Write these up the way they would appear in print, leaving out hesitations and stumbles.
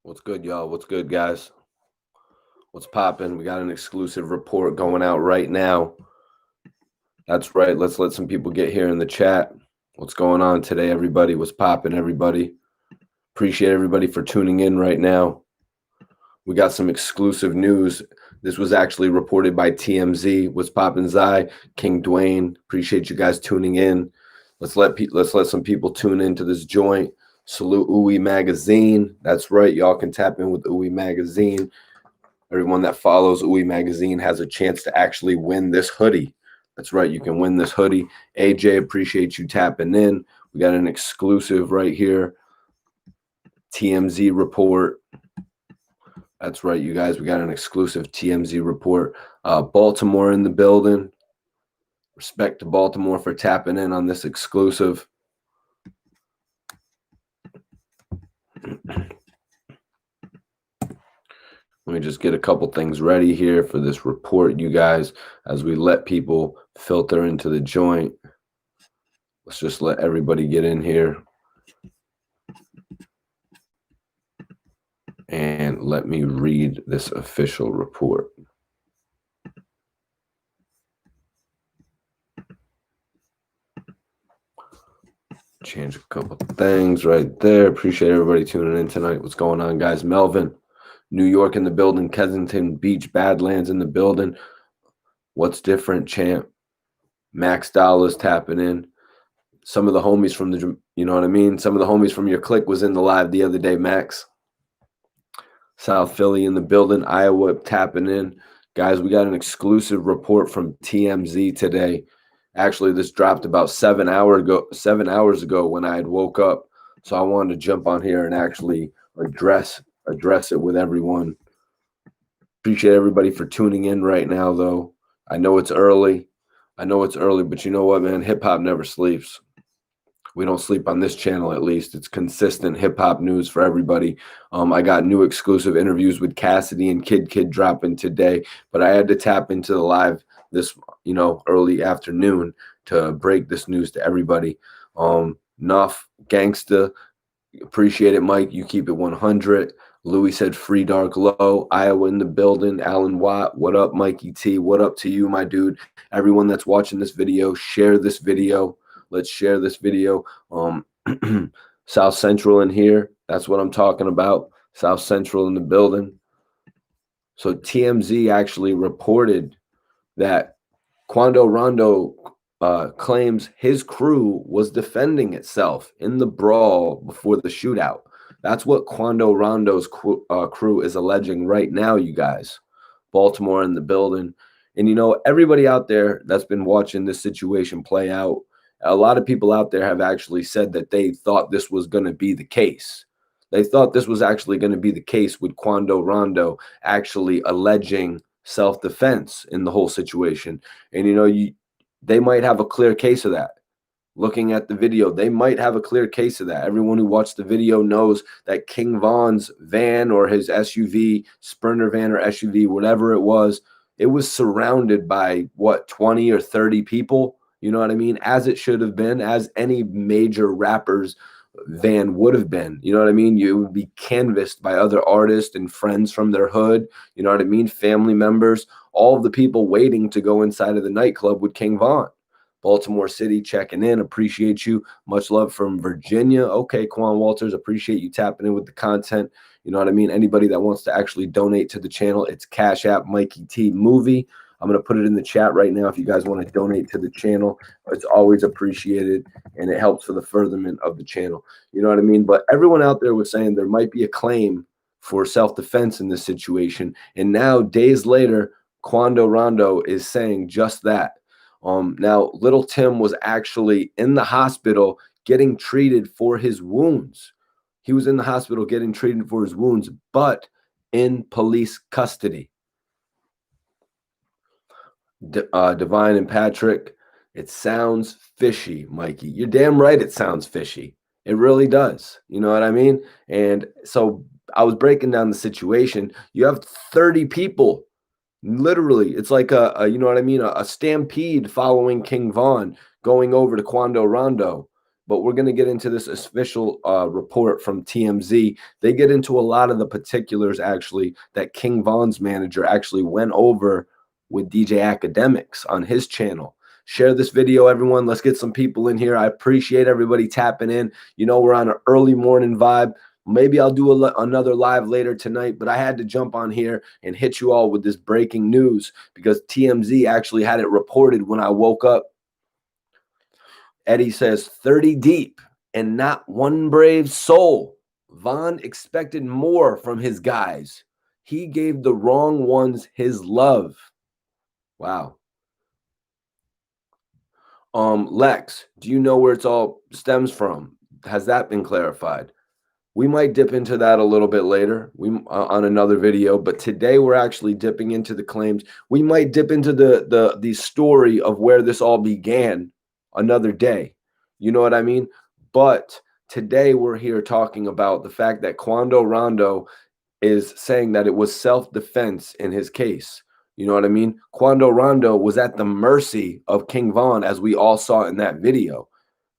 What's good, y'all? What's good, guys? What's popping? We got an exclusive report going out right now. That's right. Let's let some people get here in the chat. What's going on today, everybody? What's popping, everybody? Appreciate everybody for tuning in right now. We got some exclusive news. This was actually reported by TMZ. What's popping, Zai, King Dwayne? Appreciate you guys tuning in. Let's let some people tune into this joint. Salute Uwe Magazine. That's right. Y'all can tap in with Uwe Magazine. Everyone that follows Uwe Magazine has a chance to actually win this hoodie. That's right. You can win this hoodie. AJ, appreciate you tapping in. We got an exclusive right here. TMZ report. That's right, you guys. We got an exclusive TMZ report. Baltimore in the building. Respect to Baltimore for tapping in on this exclusive. Let me just get a couple things ready here for this report, you guys, as we let people filter into the joint. Let's just let everybody get in here. And let me read this official report. Change a couple things right there. Appreciate everybody tuning in tonight. What's going on, guys? Melvin, New York in the building. Kensington Beach, Badlands in the building. What's different, champ? Max Dollars tapping in. Some of the homies from the, you know what I mean? Some of the homies from your clique was in the live the other day, Max. South Philly in the building. Iowa tapping in. Guys, we got an exclusive report from TMZ today. Actually, this dropped about 7 hours ago when I had woke up. So I wanted to jump on here and actually address it with everyone. Appreciate everybody for tuning in right now, though. I know it's early. But you know what, man? Hip hop never sleeps. We don't sleep on this channel, at least. It's consistent hip hop news for everybody. I got new exclusive interviews with Cassidy and Kid dropping today, but I had to tap into the live this, early afternoon to break this news to everybody. Nuff, Gangsta, appreciate it, Mike. You keep it 100. Louis said free dark low. Iowa in the building. Alan Watt, what up, Mikey T? What up to you, my dude? Everyone that's watching this video, share this video. Let's share this video. South Central in here. That's what I'm talking about. South Central in the building. So TMZ actually reported that Quando Rondo claims his crew was defending itself in the brawl before the shootout. That's what Quando Rondo's crew is alleging right now, you guys. Baltimore in the building. And, everybody out there that's been watching this situation play out, a lot of people out there have actually said that they thought this was going to be the case. They thought this was actually going to be the case with Quando Rondo actually alleging self-defense in the whole situation. And, they might have a clear case of that. Looking at the video, they might have a clear case of that. Everyone who watched the video knows that King Von's van or his SUV, Sprinter van or SUV, whatever it was surrounded by, 20 or 30 people? You know what I mean? As it should have been, as any major rapper's van would have been. You know what I mean? You would be canvassed by other artists and friends from their hood. You know what I mean? Family members, all of the people waiting to go inside of the nightclub with King Von. Baltimore City checking in. Appreciate you. Much love from Virginia. Okay, Quan Walters, appreciate you tapping in with the content. You know what I mean? Anybody that wants to actually donate to the channel, it's Cash App Mikey T Movie. I'm going to put it in the chat right now if you guys want to donate to the channel. It's always appreciated, and it helps for the furtherment of the channel. You know what I mean? But everyone out there was saying there might be a claim for self-defense in this situation. And now, days later, Quando Rondo is saying just that. Now, Little Tim was actually in the hospital getting treated for his wounds. He was in the hospital getting treated for his wounds, but in police custody. Divine and Patrick, it sounds fishy, Mikey. You're damn right it sounds fishy. It really does. You know what I mean? And so I was breaking down the situation. You have 30 people. Literally, it's like you know what I mean? A stampede following King Von going over to Quando Rondo. but we're going to get into this official report from TMZ. They get into a lot of the particulars actually that King Von's manager actually went over with DJ Academics on his channel. Share this video, everyone. Let's get some people in here. I appreciate everybody tapping in. You know, we're on an early morning vibe. Maybe I'll do another live later tonight, but I had to jump on here and hit you all with this breaking news because TMZ actually had it reported when I woke up. Eddie says 30 deep and not one brave soul. Von expected more from his guys. He gave the wrong ones his love. Wow. Lex, do you know where it's all stems from? Has that been clarified? We might dip into that a little bit later on another video, but today we're actually dipping into the claims. We might dip into the story of where this all began another day. You know what I mean? But today we're here talking about the fact that Quando Rondo is saying that it was self-defense in his case. You know what I mean? Quando Rondo was at the mercy of King Von, as we all saw in that video.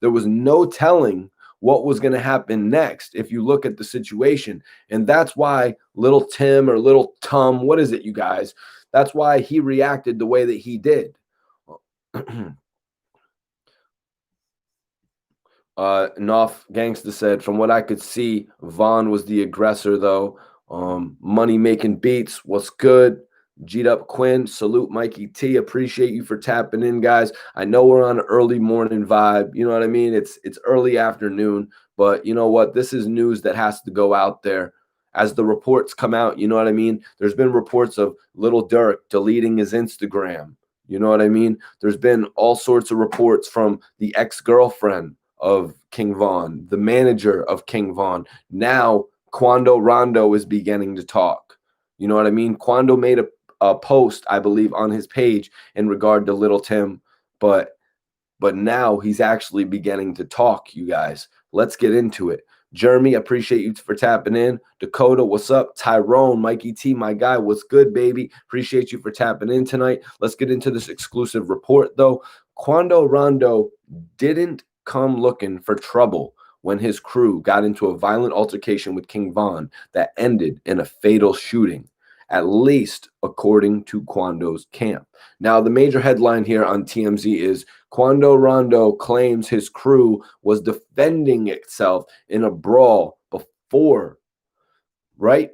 There was no telling what was going to happen next if you look at the situation. And that's why little Tim or little Tum, what is it, you guys? That's why he reacted the way that he did. Noff Gangsta said, from what I could see, Von was the aggressor, though. Money making beats, what's good? G'd up Quinn, salute Mikey T. Appreciate you for tapping in, guys. I know we're on an early morning vibe. You know what I mean? It's early afternoon, but you know what? This is news that has to go out there as the reports come out. You know what I mean? There's been reports of Little Durk deleting his Instagram. You know what I mean? There's been all sorts of reports from the ex-girlfriend of King Von, the manager of King Von. Now Quando Rondo is beginning to talk. You know what I mean? Quando made a post, I believe, on his page in regard to Little Tim, but now he's actually beginning to talk, you guys. Let's get into it. Jeremy, appreciate you for tapping in. Dakota, what's up? Tyrone, Mikey T, my guy, what's good, baby? Appreciate you for tapping in tonight. Let's get into this exclusive report, though. Quando Rondo didn't come looking for trouble when his crew got into a violent altercation with King Von that ended in a fatal shooting, at least according to Quando's camp. Now, the major headline here on TMZ is Quando Rondo claims his crew was defending itself in a brawl before, right?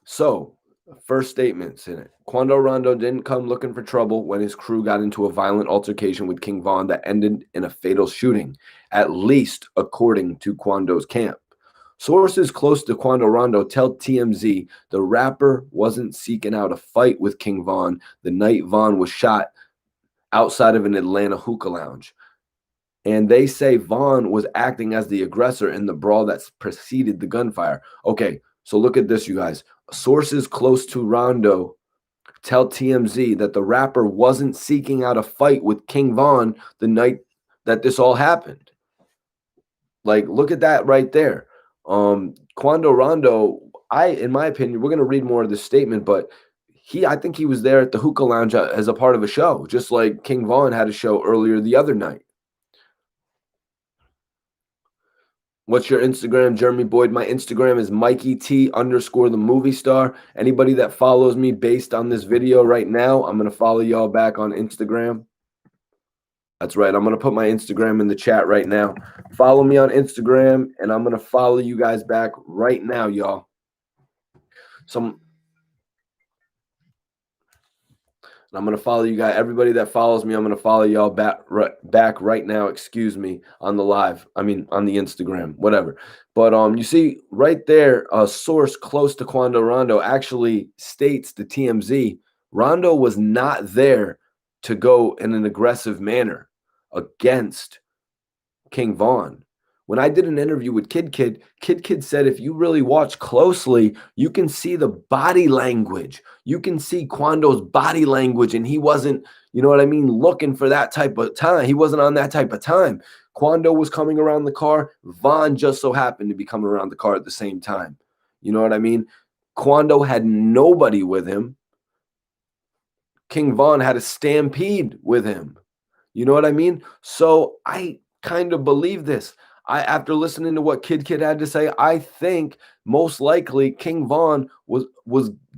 So, first statements in it. Quando Rondo didn't come looking for trouble when his crew got into a violent altercation with King Von that ended in a fatal shooting, at least according to Quando's camp. Sources close to Quando Rondo tell TMZ the rapper wasn't seeking out a fight with King Von the night Von was shot outside of an Atlanta hookah lounge. And they say Von was acting as the aggressor in the brawl that preceded the gunfire. Okay, so look at this, you guys. Sources close to Rondo tell TMZ that the rapper wasn't seeking out a fight with King Von the night that this all happened. Like, look at that right there. Quando Rondo, in my opinion, we're going to read more of this statement, but I think he was there at the hookah lounge as a part of a show, just like King Von had a show earlier the other night. What's your Instagram, Jeremy Boyd? My Instagram is Mikey T _ the movie star. Anybody that follows me based on this video right now, I'm going to follow y'all back on Instagram. That's right. I'm going to put my Instagram in the chat right now. Follow me on Instagram, and I'm going to follow you guys back right now, y'all. I'm going to follow you guys. Everybody that follows me, I'm going to follow y'all back right now, excuse me, on the live. I mean, on the Instagram, whatever. But you see right there, a source close to Quando Rondo actually states to TMZ, Rondo was not there to go in an aggressive manner against King Von. When I did an interview with Kid said if you really watch closely, you can see the body language. You can see Quando's body language, and he wasn't, you know what I mean, looking for that type of time. He wasn't on that type of time. Quando was coming around the car. Von just so happened to be coming around the car at the same time. You know what I mean? Quando had nobody with him. King Von had a stampede with him. You know what I mean? So kind of believe this. After listening to what Kid had to say, I think most likely King Von was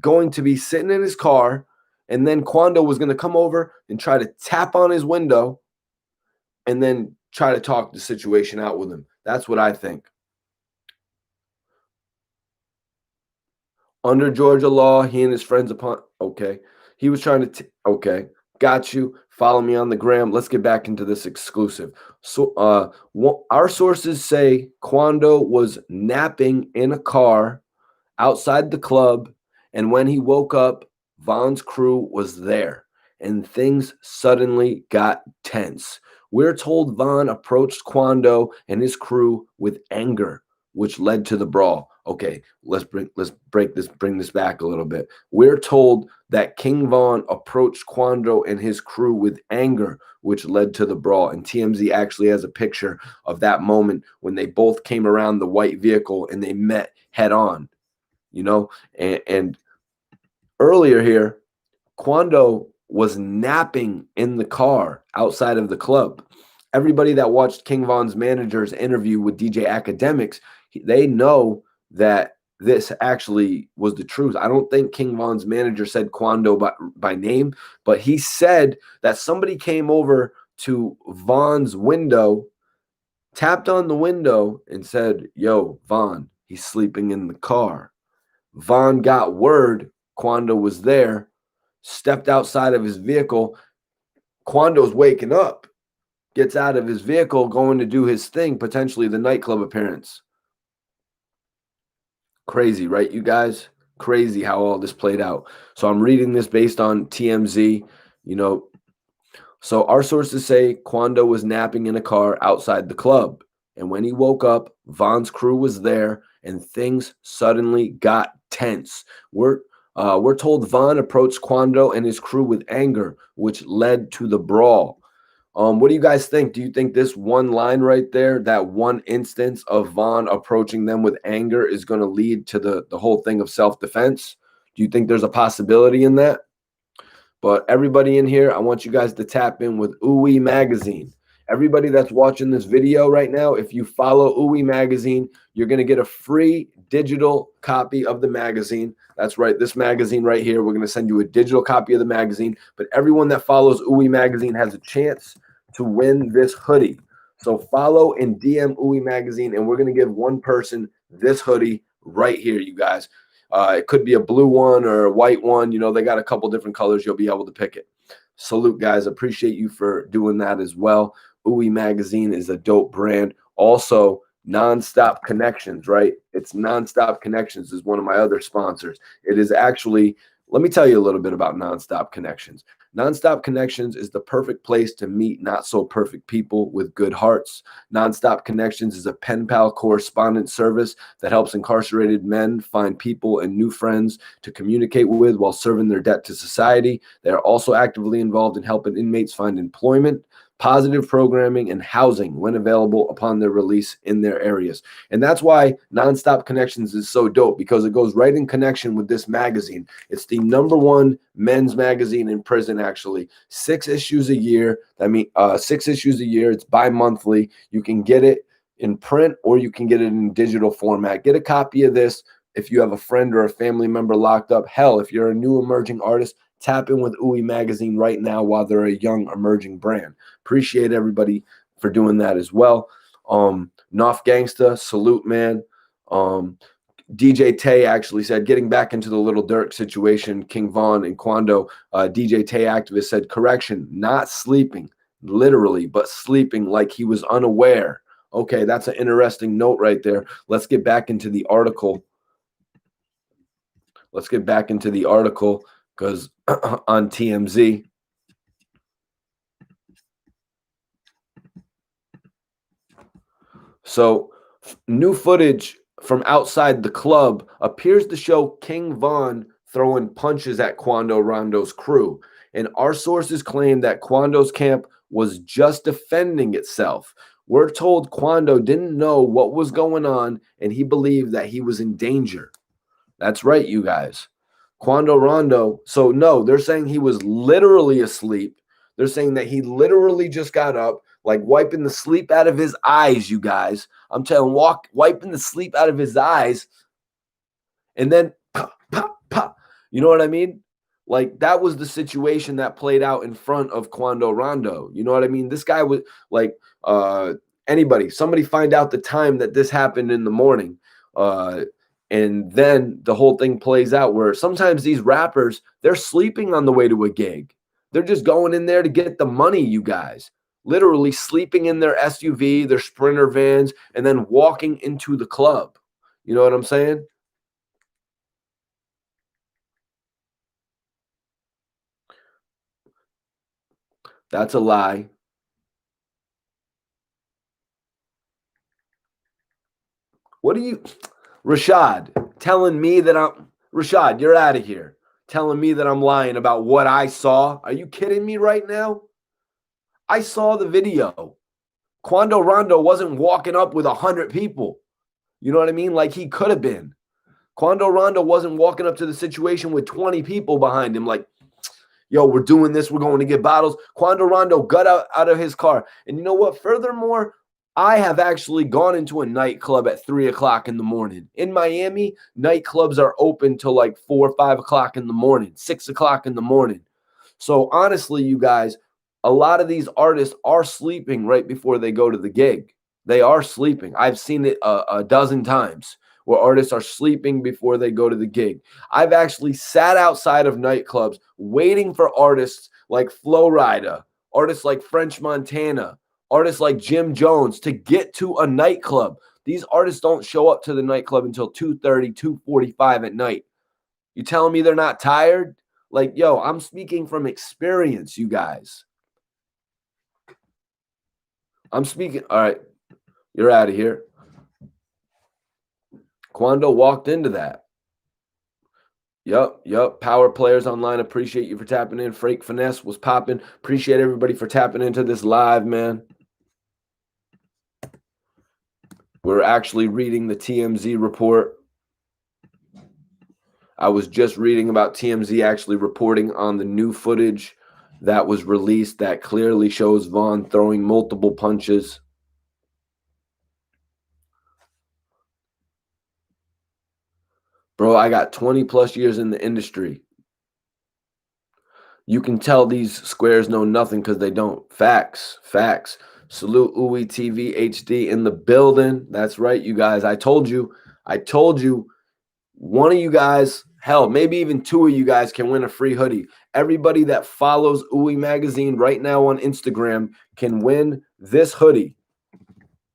going to be sitting in his car, and then Quando was going to come over and try to tap on his window, and then try to talk the situation out with him. That's what I think. Under Georgia law, he and his friends upon okay. He was trying to okay. Got you. Follow me on the gram. Let's get back into this exclusive. So our sources say Quando was napping in a car outside the club, and when he woke up, Von's crew was there, and things suddenly got tense. We're told Von approached Quando and his crew with anger, which led to the brawl. Okay, bring this back a little bit. We're told that King Von approached Quando and his crew with anger, which led to the brawl. And TMZ actually has a picture of that moment when they both came around the white vehicle and they met head on. And earlier here, Quando was napping in the car outside of the club. Everybody that watched King Von's manager's interview with DJ Academics, they know that this actually was the truth. I don't think King Von's manager said Quando by name, but he said that somebody came over to Von's window, tapped on the window, and said, "Yo, Von, he's sleeping in the car." Von got word Quando was there, stepped outside of his vehicle. Quando's waking up, gets out of his vehicle, going to do his thing, potentially the nightclub appearance. Crazy, right, you guys? Crazy how all this played out. So I'm reading this based on TMZ, So our sources say Quando was napping in a car outside the club. And when he woke up, Von's crew was there and things suddenly got tense. We're told Von approached Quando and his crew with anger, which led to the brawl. What do you guys think? Do you think this one line right there, that one instance of Von approaching them with anger, is going to lead to the whole thing of self-defense? Do you think there's a possibility in that? But everybody in here, I want you guys to tap in with Ooey Magazine. Everybody that's watching this video right now, if you follow Ooey Magazine, you're going to get a free digital copy of the magazine. That's right, this magazine right here. We're going to send you a digital copy of the magazine. But everyone that follows Ooey Magazine has a chance to win this hoodie. So follow and DM Ooey Magazine, and we're going to give one person this hoodie right here, you guys. It could be a blue one or a white one. They got a couple different colors. You'll be able to pick it. Salute, guys. Appreciate you for doing that as well. Ooey Magazine is a dope brand. Also, Nonstop Connections, right? It's Nonstop Connections is one of my other sponsors. It is actually, let me tell you a little bit about Nonstop Connections. Nonstop Connections is the perfect place to meet not so perfect people with good hearts. Nonstop Connections is a pen pal correspondence service that helps incarcerated men find people and new friends to communicate with while serving their debt to society. They are also actively involved in helping inmates find employment, positive programming, and housing when available upon their release in their areas. And that's why Nonstop Connections is so dope, because it goes right in connection with this magazine. It's the #1 men's magazine in prison, actually. 6 issues a year. 6 issues a year. It's bi-monthly. You can get it in print or you can get it in digital format. Get a copy of this if you have a friend or a family member locked up. Hell, if you're a new emerging artist, tap in with Ooey Magazine right now while they're a young emerging brand. Appreciate everybody for doing that as well. Noff Gangsta, salute, man. DJ Tay actually said, getting back into the Little Dirk situation, King Von and Quando, DJ Tay activist said, correction, not sleeping, literally, but sleeping like he was unaware. Okay, that's an interesting note right there. Let's get back into the article. Because on TMZ. So new footage from outside the club appears to show King Von throwing punches at Quando Rondo's crew. And our sources claim that Quando's camp was just defending itself. We're told Quando didn't know what was going on and he believed that he was in danger. That's right, you guys. Quando Rondo. So no, they're saying he was literally asleep. They're saying that he literally just got up. like wiping the sleep out of his eyes, you guys. I'm telling wiping the sleep out of his eyes, and then pop, pop, pop. You know what I mean? Like that was the situation that played out in front of Quando Rondo. You know what I mean? This guy was like somebody find out the time that this happened in the morning. And then the whole thing plays out where sometimes these rappers, they're sleeping on the way to a gig. They're just going in there to get the money, you guys. Literally sleeping in their SUV, their Sprinter vans, and then walking into the club. You know what I'm saying? That's a lie. What are you, Rashad, telling me that Rashad, you're out of here. Telling me that I'm lying about what I saw. Are you kidding me right now? I saw the video. Quando Rondo wasn't walking up with 100 people. You know what I mean? Like he could have been. Quando Rondo wasn't walking up to the situation with 20 people behind him like, yo, we're doing this. We're going to get bottles. Quando Rondo got out of his car. And you know what? Furthermore, I have actually gone into a nightclub at 3 o'clock in the morning. In Miami, nightclubs are open till like 4 or 5 o'clock in the morning, 6 o'clock in the morning. So honestly, you guys, a lot of these artists are sleeping right before they go to the gig. They are sleeping. I've seen it a dozen times where artists are sleeping before they go to the gig. I've actually sat outside of nightclubs waiting for artists like Flo Rida, artists like French Montana, artists like Jim Jones to get to a nightclub. These artists don't show up to the nightclub until 2:30, 2:45 at night. You telling me they're not tired? Like, yo, I'm speaking from experience, you guys. I'm speaking. All right, you're out of here. Quando walked into that. Yup. Power players online. Appreciate you for tapping in. Freak Finesse was popping. Appreciate everybody for tapping into this live, man. We're actually reading the TMZ report. I was just reading about TMZ actually reporting on the new footage that was released that clearly shows Vaughn throwing multiple punches. Bro, I got 20 plus years in the industry. You can tell these squares know nothing because they don't. Facts. Salute Uwe TV HD in the building. That's right, you guys. I told you. One of you guys, hell, maybe even two of you guys can win a free hoodie. Everybody that follows Uwe Magazine right now on Instagram can win this hoodie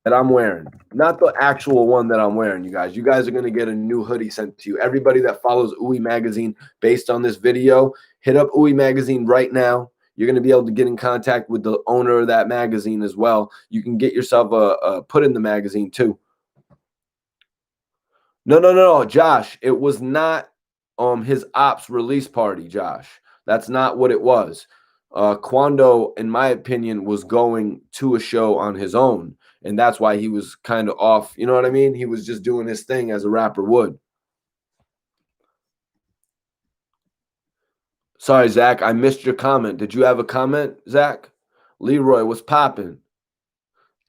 that I'm wearing. Not the actual one that I'm wearing, you guys. You guys are going to get a new hoodie sent to you. Everybody that follows Uwe Magazine based on this video, hit up Uwe Magazine right now. You're going to be able to get in contact with the owner of that magazine as well. You can get yourself a put in the magazine too. No, Josh. It was not his ops release party, Josh. That's not what it was. Quando, in my opinion, was going to a show on his own, and that's why he was kind of off. You know what I mean? He was just doing his thing as a rapper would. Sorry, Zach, I missed your comment. Did you have a comment, Zach? Leroy, what's popping?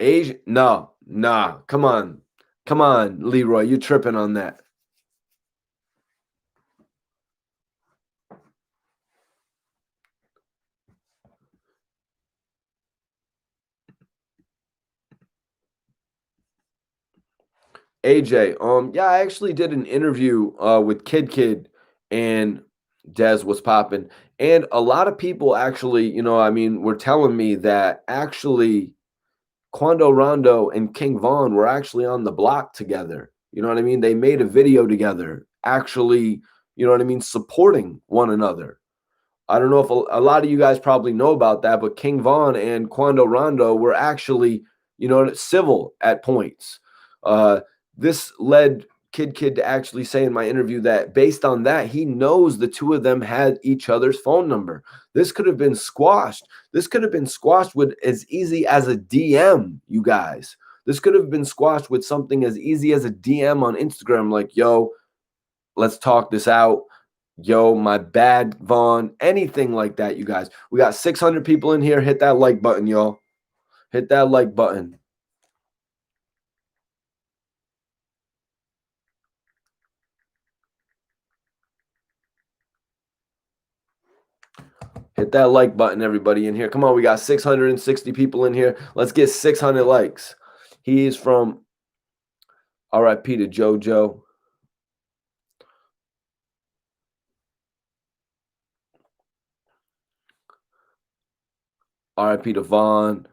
Asian? No, nah. Come on, Leroy, you tripping on that? AJ, yeah, I actually did an interview with Kid and Dez was popping. And a lot of people actually, were telling me that actually Quando Rondo and King Von were actually on the block together. You know what I mean? They made a video together, actually, supporting one another. I don't know if a lot of you guys probably know about that, but King Von and Quando Rondo were actually, civil at points. This led Kid to actually say in my interview that based on that, he knows the two of them had each other's phone number. This could have been squashed. This could have been squashed with as easy as a DM, you guys. This could have been squashed with something as easy as a DM on Instagram, like, yo, let's talk this out. Yo, my bad, Vaughn. Anything like that, you guys. We got 600 people in here. Hit that like button, y'all. Hit that like button. Hit that like button, everybody in here. Come on, we got 660 people in here. Let's get 600 likes. He is from RIP to JoJo. RIP to Vaughn.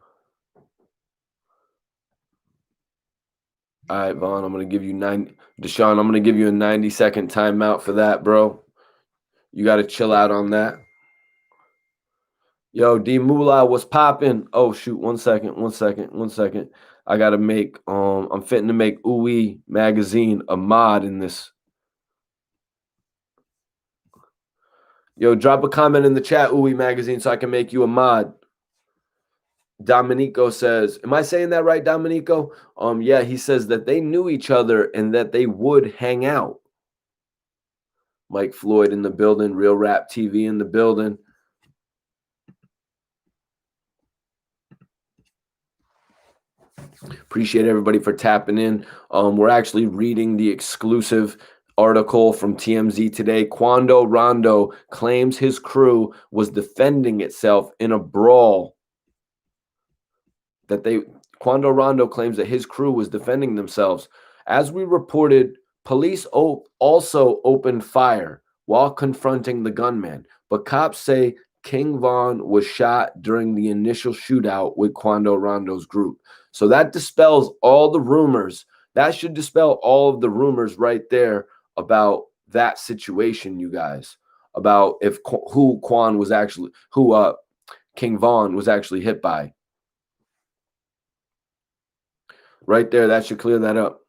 All right, Vaughn, I'm going to give you Deshaun, I'm going to give you a 90-second timeout for that, bro. You got to chill out on that. Yo, D Moolah, what's popping? Oh, shoot, one second. I got to make, I'm fitting to make Ooey Magazine a mod in this. Yo, drop a comment in the chat, Ooey Magazine, so I can make you a mod. Dominico says, am I saying that right, Dominico? Yeah, he says that they knew each other and that they would hang out. Mike Floyd in the building, Real Rap TV in the building. Appreciate everybody for tapping in. We're actually reading the exclusive article from TMZ today. Quando Rondo claims his crew was defending itself in a brawl. Quando Rondo claims that his crew was defending themselves. As we reported, police also opened fire while confronting the gunman, but cops say King Von was shot during the initial shootout with Quando Rondo's group. So that dispels all the rumors. That should dispel all of the rumors right there about that situation, you guys, about who King Von was actually hit by. Right there, that should clear that up.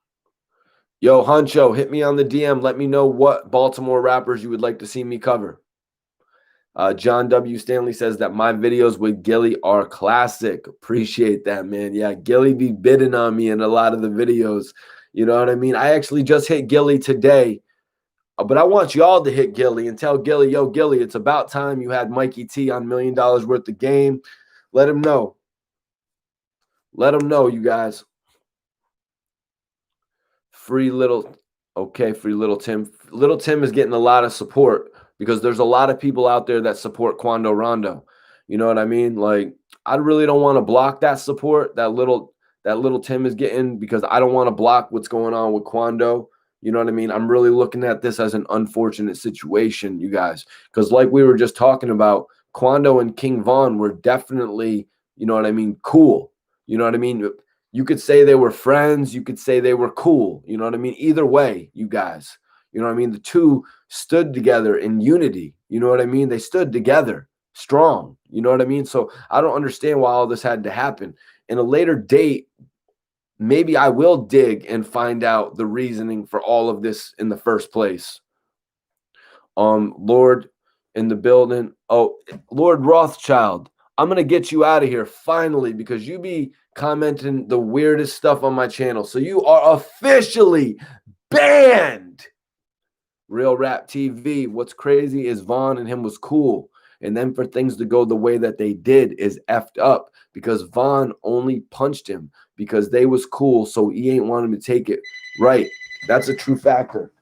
Yo, Huncho, hit me on the DM. Let me know what Baltimore rappers you would like to see me cover. John W. Stanley says that my videos with Gilly are classic. Appreciate that, man. Yeah, Gilly be bidding on me in a lot of the videos. You know what I mean? I actually just hit Gilly today. But I want y'all to hit Gilly and tell Gilly, yo, Gilly, it's about time you had Mikey T on $1 Million Worth of Game. Let him know. Let him know, you guys. Free Little Tim. Little Tim is getting a lot of support because there's a lot of people out there that support Quando Rondo. You know what I mean? Like, I really don't want to block that support that little Tim is getting because I don't want to block what's going on with Quando. You know what I mean? I'm really looking at this as an unfortunate situation, you guys, because like we were just talking about, Quando and King Von were definitely, you know what I mean, cool. You know what I mean? You could say they were friends. You could say they were cool. You know what I mean? Either way, you guys, you know what I mean? The two stood together in unity. You know what I mean? They stood together strong. You know what I mean? So I don't understand why all this had to happen. In a later date, maybe I will dig and find out the reasoning for all of this in the first place. Lord in the building. Oh, Lord Rothschild, I'm going to get you out of here finally because you be commenting the weirdest stuff on my channel. So you are officially banned. Real Rap TV. What's crazy is Vaughn and him was cool. And then for things to go the way that they did is effed up because Vaughn only punched him because they was cool. So he ain't want him to take it. Right. That's a true factor.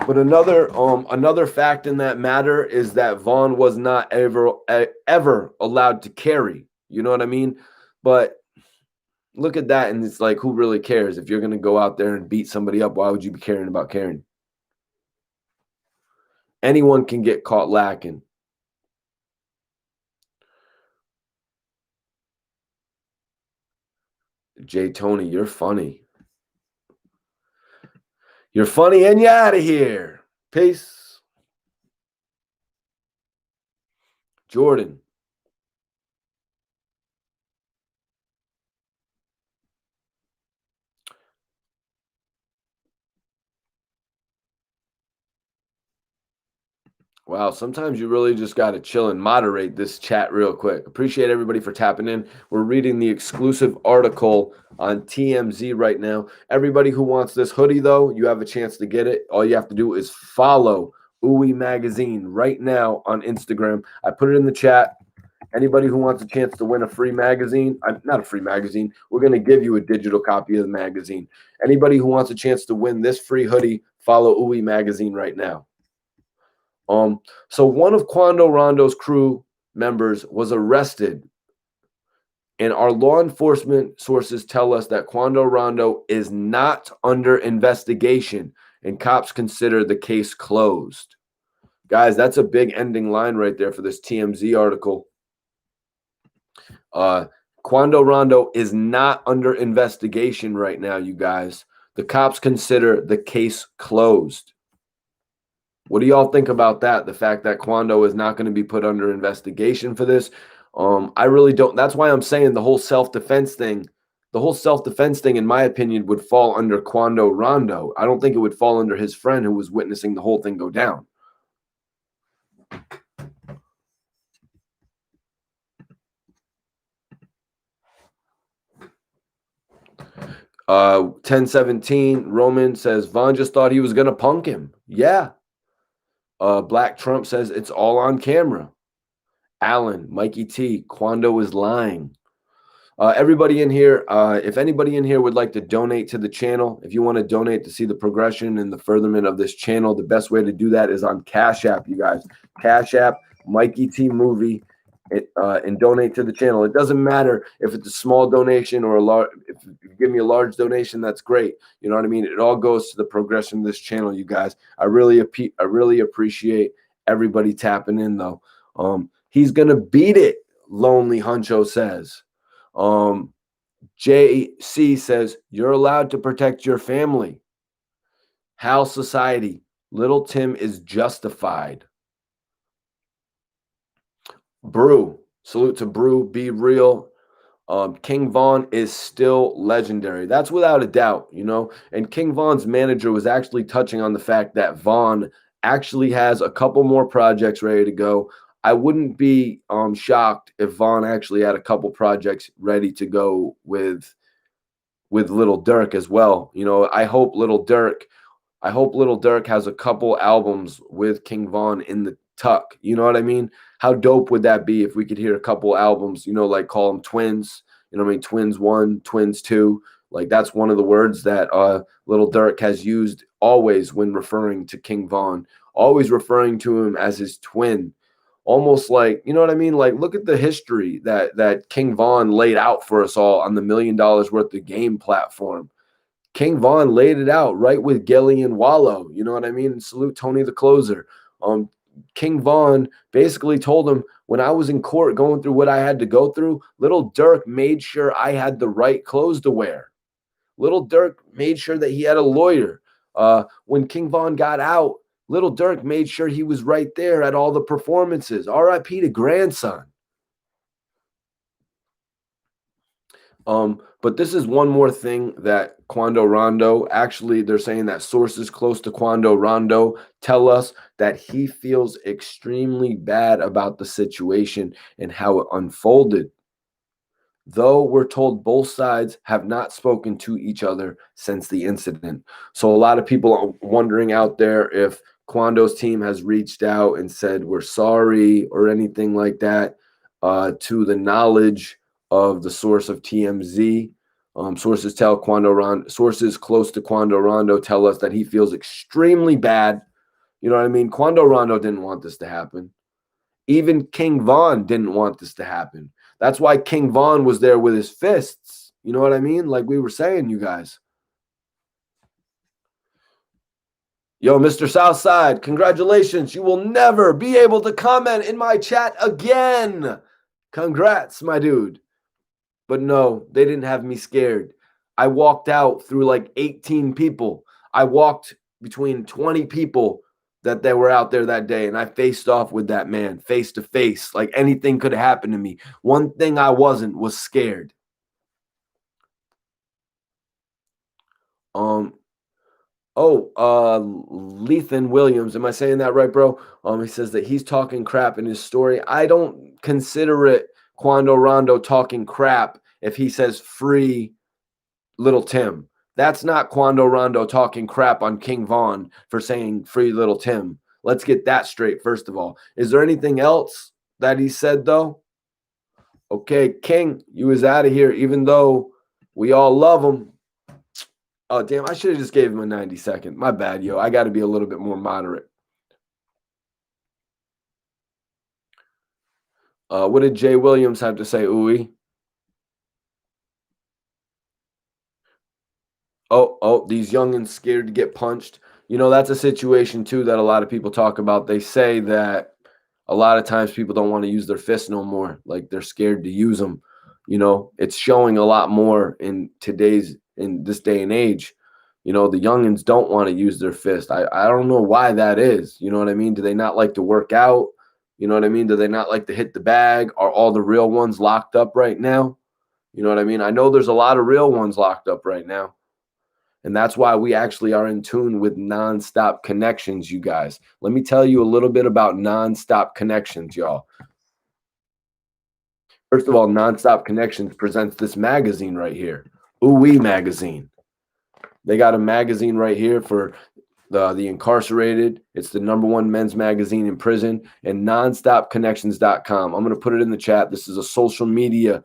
But another fact in that matter is that Vaughn was not ever allowed to carry. You know what I mean? But look at that, and it's like, who really cares? If you're going to go out there and beat somebody up, why would you be caring about carrying? Anyone can get caught lacking. Jay Tony, you're funny. You're funny and you're out of here. Peace. Jordan. Wow, sometimes you really just got to chill and moderate this chat real quick. Appreciate everybody for tapping in. We're reading the exclusive article on TMZ right now. Everybody who wants this hoodie, though, you have a chance to get it. All you have to do is follow Uwe magazine right now on Instagram. I put it in the chat. Anybody who wants a chance to win a free magazine, not a free magazine, we're going to give you a digital copy of the magazine. Anybody who wants a chance to win this free hoodie, follow Uwe magazine right now. So one of Quando Rondo's crew members was arrested, and our law enforcement sources tell us that Quando Rondo is not under investigation, and cops consider the case closed. Guys, that's a big ending line right there for this TMZ article. Quando Rondo is not under investigation right now, you guys. The cops consider the case closed. What do y'all think about that? The fact that Quando is not going to be put under investigation for this. I really don't. That's why I'm saying the whole self-defense thing, in my opinion, would fall under Quando Rondo. I don't think it would fall under his friend who was witnessing the whole thing go down. Uh, 1017, Roman says, Vaughn just thought he was going to punk him. Yeah. Black Trump says, it's all on camera. Alan, Mikey T, Quando is lying. Everybody in here, if anybody in here would like to donate to the channel, if you want to donate to see the progression and the furtherment of this channel, the best way to do that is on Cash App, you guys. Cash App, Mikey T Movie, and donate to the channel. It doesn't matter if it's a small donation or a large. If you give me a large donation, that's great. You know what I mean? It all goes to the progression of this channel, you guys. I really appreciate everybody tapping in, though. He's gonna beat it, Lonely Huncho says. JC says, you're allowed to protect your family. Hal Society, Little Tim is justified. Brew, salute to Brew, be real. King Von is still legendary. That's without a doubt, you know. And King Von's manager was actually touching on the fact that Von actually has a couple more projects ready to go. I wouldn't be shocked if Von actually had a couple projects ready to go with Little Dirk as well. You know, I hope Little Dirk has a couple albums with King Von in the tuck. You know what I mean? How dope would that be if we could hear a couple albums, you know, like call them twins, you know what I mean? Twins 1, Twins 2. Like that's one of the words that Little Dirk has used always when referring to King Von, always referring to him as his twin. Almost like, you know what I mean? Like, look at the history that King Von laid out for us all on the $1 million worth of game platform. King Von laid it out right with Gelly and Wallow. You know what I mean? And salute Tony the Closer. King Von basically told him, when I was in court going through what I had to go through, Little Dirk made sure I had the right clothes to wear. Little Dirk made sure that he had a lawyer. When King Von got out, Little Dirk made sure he was right there at all the performances. R.I.P. to grandson. But this is one more thing that Quando Rondo, actually, they're saying that sources close to Quando Rondo tell us that he feels extremely bad about the situation and how it unfolded. Though we're told both sides have not spoken to each other since the incident. So a lot of people are wondering out there if Quando's team has reached out and said we're sorry or anything like that. To the knowledge of the source of TMZ, sources close to Quando Rondo tell us that he feels extremely bad. You know what I mean? Quando Rondo didn't want this to happen. Even King Von didn't want this to happen. That's why King Von was there with his fists. You know what I mean? Like we were saying, you guys. Yo, Mr. Southside, congratulations. You will never be able to comment in my chat again. Congrats, my dude. But no, they didn't have me scared. I walked out through like 18 people. I walked between 20 people that they were out there that day, and I faced off with that man face to face. Like anything could happen to me. One thing I wasn't was scared. Lethan Williams, am I saying that right, bro? He says that he's talking crap in his story. I don't consider it Quando Rondo talking crap if he says free Little Tim. That's not Quando Rondo talking crap on King Von for saying free Little Tim. Let's get that straight, first of all. Is there anything else that he said, though? Okay, King, you was out of here, even though we all love him. Oh, damn, I should have just gave him a 90-second. My bad, yo. I got to be a little bit more moderate. What did Jay Williams have to say, Ooey? These youngins scared to get punched. You know, that's a situation too that a lot of people talk about. They say that a lot of times people don't want to use their fists no more. Like they're scared to use them. You know, it's showing a lot more in this day and age. You know, the youngins don't want to use their fist. I don't know why that is. You know what I mean? Do they not like to work out? You know what I mean? Do they not like to hit the bag? Are all the real ones locked up right now? You know what I mean? I know there's a lot of real ones locked up right now. And that's why we actually are in tune with nonstop connections, you guys. Let me tell you a little bit about nonstop connections, y'all. First of all, Nonstop Connections presents this magazine right here, Ooh Magazine. They got a magazine right here for the incarcerated. It's the #1 men's magazine in prison, and nonstopconnections.com. I'm going to put it in the chat. This is a social media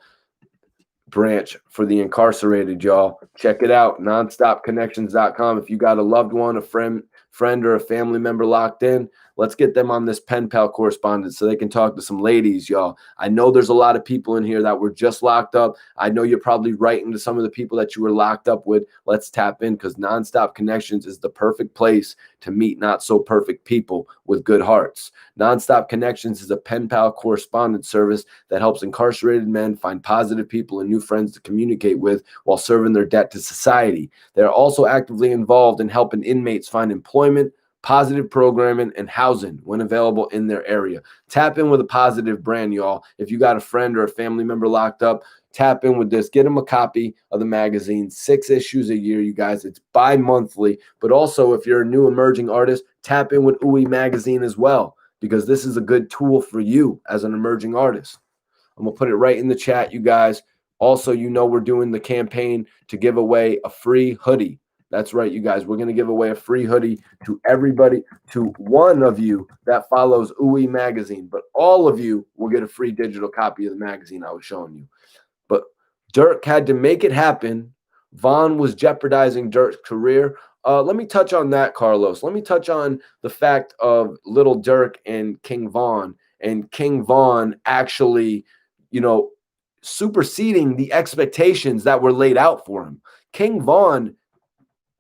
branch for the incarcerated, y'all. Check it out, nonstopconnections.com. If you got a loved one, a friend or a family member locked in, let's get them on this pen pal correspondence so they can talk to some ladies, y'all. I know there's a lot of people in here that were just locked up. I know you're probably writing to some of the people that you were locked up with. Let's tap in, because Nonstop Connections is the perfect place to meet not so perfect people with good hearts. Nonstop Connections is a pen pal correspondence service that helps incarcerated men find positive people and new friends to communicate with while serving their debt to society. They're also actively involved in helping inmates find employment, positive programming, and housing when available in their area. Tap in with a positive brand, y'all. If you got a friend or a family member locked up, tap in with this. Get them a copy of the magazine. 6 issues a year, you guys. It's bi-monthly. But also, if you're a new emerging artist, tap in with Ooey Magazine as well, because this is a good tool for you as an emerging artist. I'm going to put it right in the chat, you guys. Also, you know, we're doing the campaign to give away a free hoodie. That's right, you guys. We're going to give away a free hoodie to everybody, to one of you that follows Ooey Magazine. But all of you will get a free digital copy of the magazine I was showing you. But Dirk had to make it happen. Von was jeopardizing Dirk's career. Let me touch on that, Carlos. Let me touch on the fact of Little Dirk and King Von, and King Von actually, you know, superseding the expectations that were laid out for him. King Von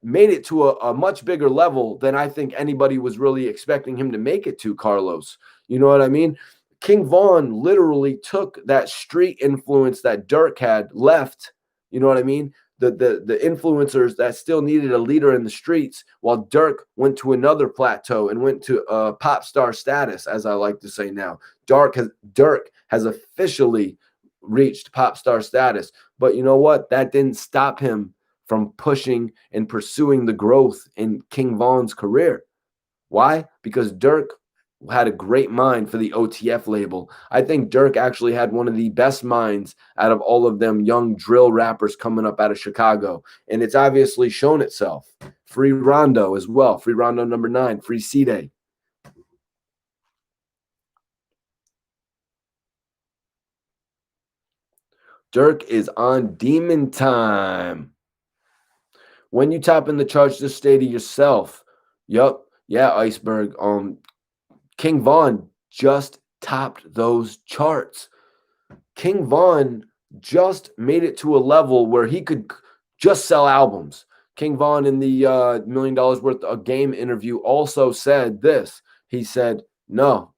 made it to a much bigger level than I think anybody was really expecting him to make it to, Carlos. You know what I mean? King Von literally took that street influence that Dirk had left, you know what I mean? The influencers that still needed a leader in the streets, while Dirk went to another plateau and went to pop star status, as I like to say now. Dirk has officially reached pop star status. But you know what? That didn't stop him from pushing and pursuing the growth in King Von's career. Why? Because Dirk had a great mind for the OTF label. I think Dirk actually had one of the best minds out of all of them young drill rappers coming up out of Chicago. And it's obviously shown itself. Free Rondo as well. Free Rondo #9. Free C-Day. Dirk is on demon time. When you top in the charts, just stay to yourself. Yup. Yeah, Iceberg. King Von just topped those charts. King Von just made it to a level where he could just sell albums. King Von, in the $1 million worth of game interview, also said this. He said, no,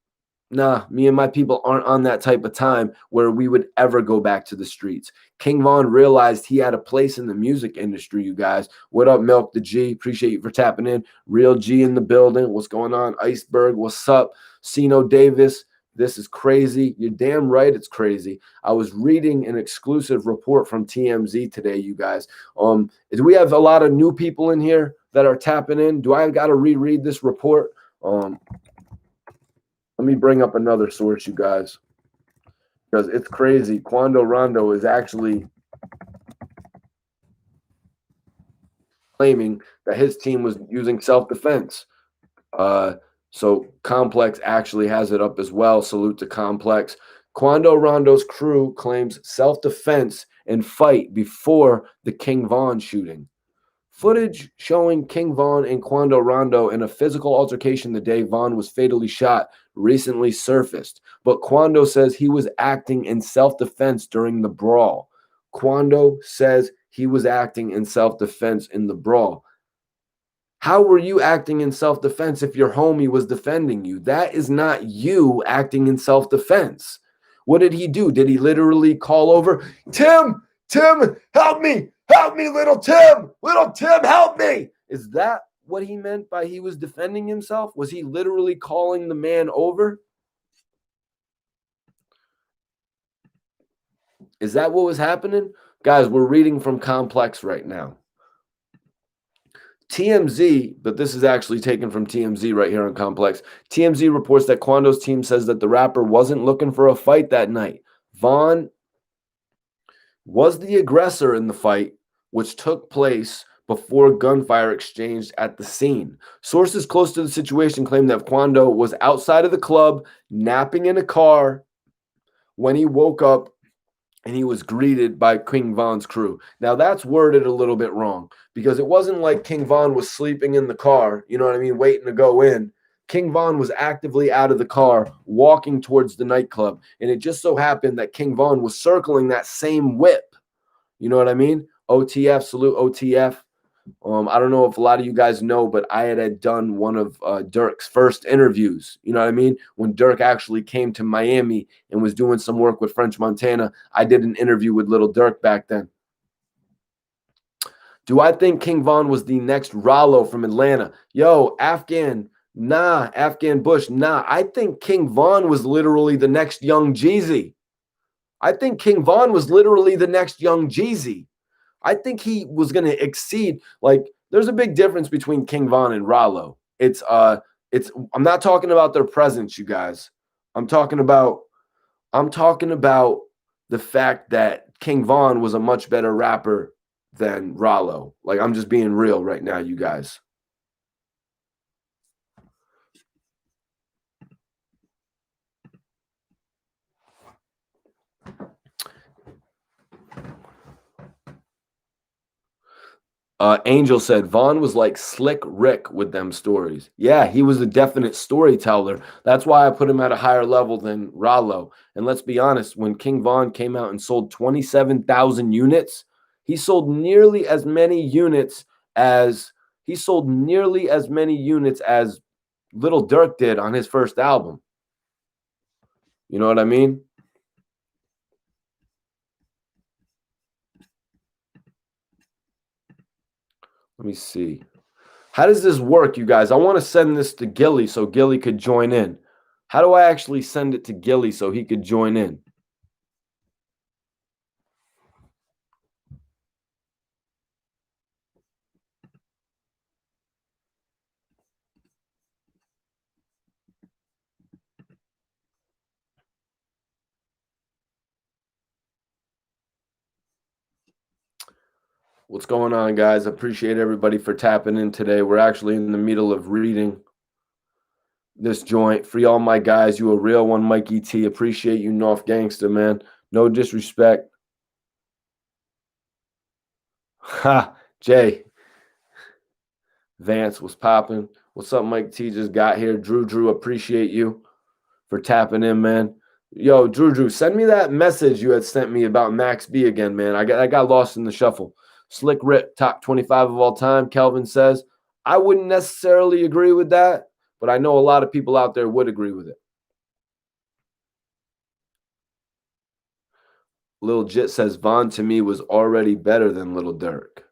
nah, me and my people aren't on that type of time where we would ever go back to the streets. King Von realized he had a place in the music industry, you guys. What up, Milk the G? Appreciate you for tapping in. Real G in the building. What's going on? Iceberg, what's up? Sino Davis, this is crazy. You're damn right it's crazy. I was reading an exclusive report from TMZ today, you guys. Do we have a lot of new people in here that are tapping in? Do I got to reread this report? Let me bring up another source, you guys, because it's crazy. Quando Rondo is actually claiming that his team was using self-defense. So Complex actually has it up as well. Salute to Complex. Quando Rondo's crew claims self-defense and fight before the King Von shooting. Footage showing King Von and Quando Rondo in a physical altercation the day Von was fatally shot recently surfaced, but Quando says he was acting in self-defense during the brawl. Quando says he was acting in self-defense in the brawl. How were you acting in self-defense if your homie was defending you? That is not you acting in self-defense. What did he do? Did he literally call over, Tim, help me, little Tim, help me? Is that what he meant by he was defending himself? Was he literally calling the man over? Is that what was happening? Guys, we're reading from Complex right now. TMZ, but this is actually taken from TMZ right here on Complex. TMZ reports that Quando's team says that the rapper wasn't looking for a fight that night. Von was the aggressor in the fight, which took place before gunfire exchanged at the scene. Sources close to the situation claim that Quando was outside of the club, napping in a car, when he woke up and he was greeted by King Von's crew. Now, that's worded a little bit wrong because it wasn't like King Von was sleeping in the car, you know what I mean, waiting to go in. King Von was actively out of the car, walking towards the nightclub. And it just so happened that King Von was circling that same whip. You know what I mean? OTF, salute OTF. I don't know if a lot of you guys know, but I had done one of Dirk's first interviews. You know what I mean? When Dirk actually came to Miami and was doing some work with French Montana, I did an interview with Little Dirk back then. Do I think King Von was the next Rollo from Atlanta? Yo, Afghan, nah. Afghan Bush, nah. I think King Von was literally the next Young Jeezy. I think King Von was literally the next Young Jeezy. I think he was going to exceed. Like, there's a big difference between King Von and Rollo. I'm not talking about their presence, you guys. I'm talking about the fact that King Von was a much better rapper than Rollo. Like, I'm just being real right now, you guys. Angel said Vaughn was like Slick Rick with them stories. Yeah, he was a definite storyteller. That's why I put him at a higher level than Rollo. And let's be honest, when King Von came out and sold 27,000 units, he sold nearly as many units as Little Dirk did on his first album. You know what I mean? Let me see. How does this work, you guys? I want to send this to Gilly so Gilly could join in. How do I actually send it to Gilly so he could join in? What's going on, guys? Appreciate everybody for tapping in today. We're actually in the middle of reading this joint. Free all my guys. You a real one, Mikey T. Appreciate you, North Gangster, man. No disrespect. Ha, Jay. Vance was popping. What's up, Mike T? Just got here. Drew, appreciate you for tapping in, man. Yo, Drew, send me that message you had sent me about Max B again, man. I got lost in the shuffle. Slick Rick, top 25 of all time, Kelvin says. I wouldn't necessarily agree with that, but I know a lot of people out there would agree with it. Lil Jit says Von to me was already better than Little Dirk.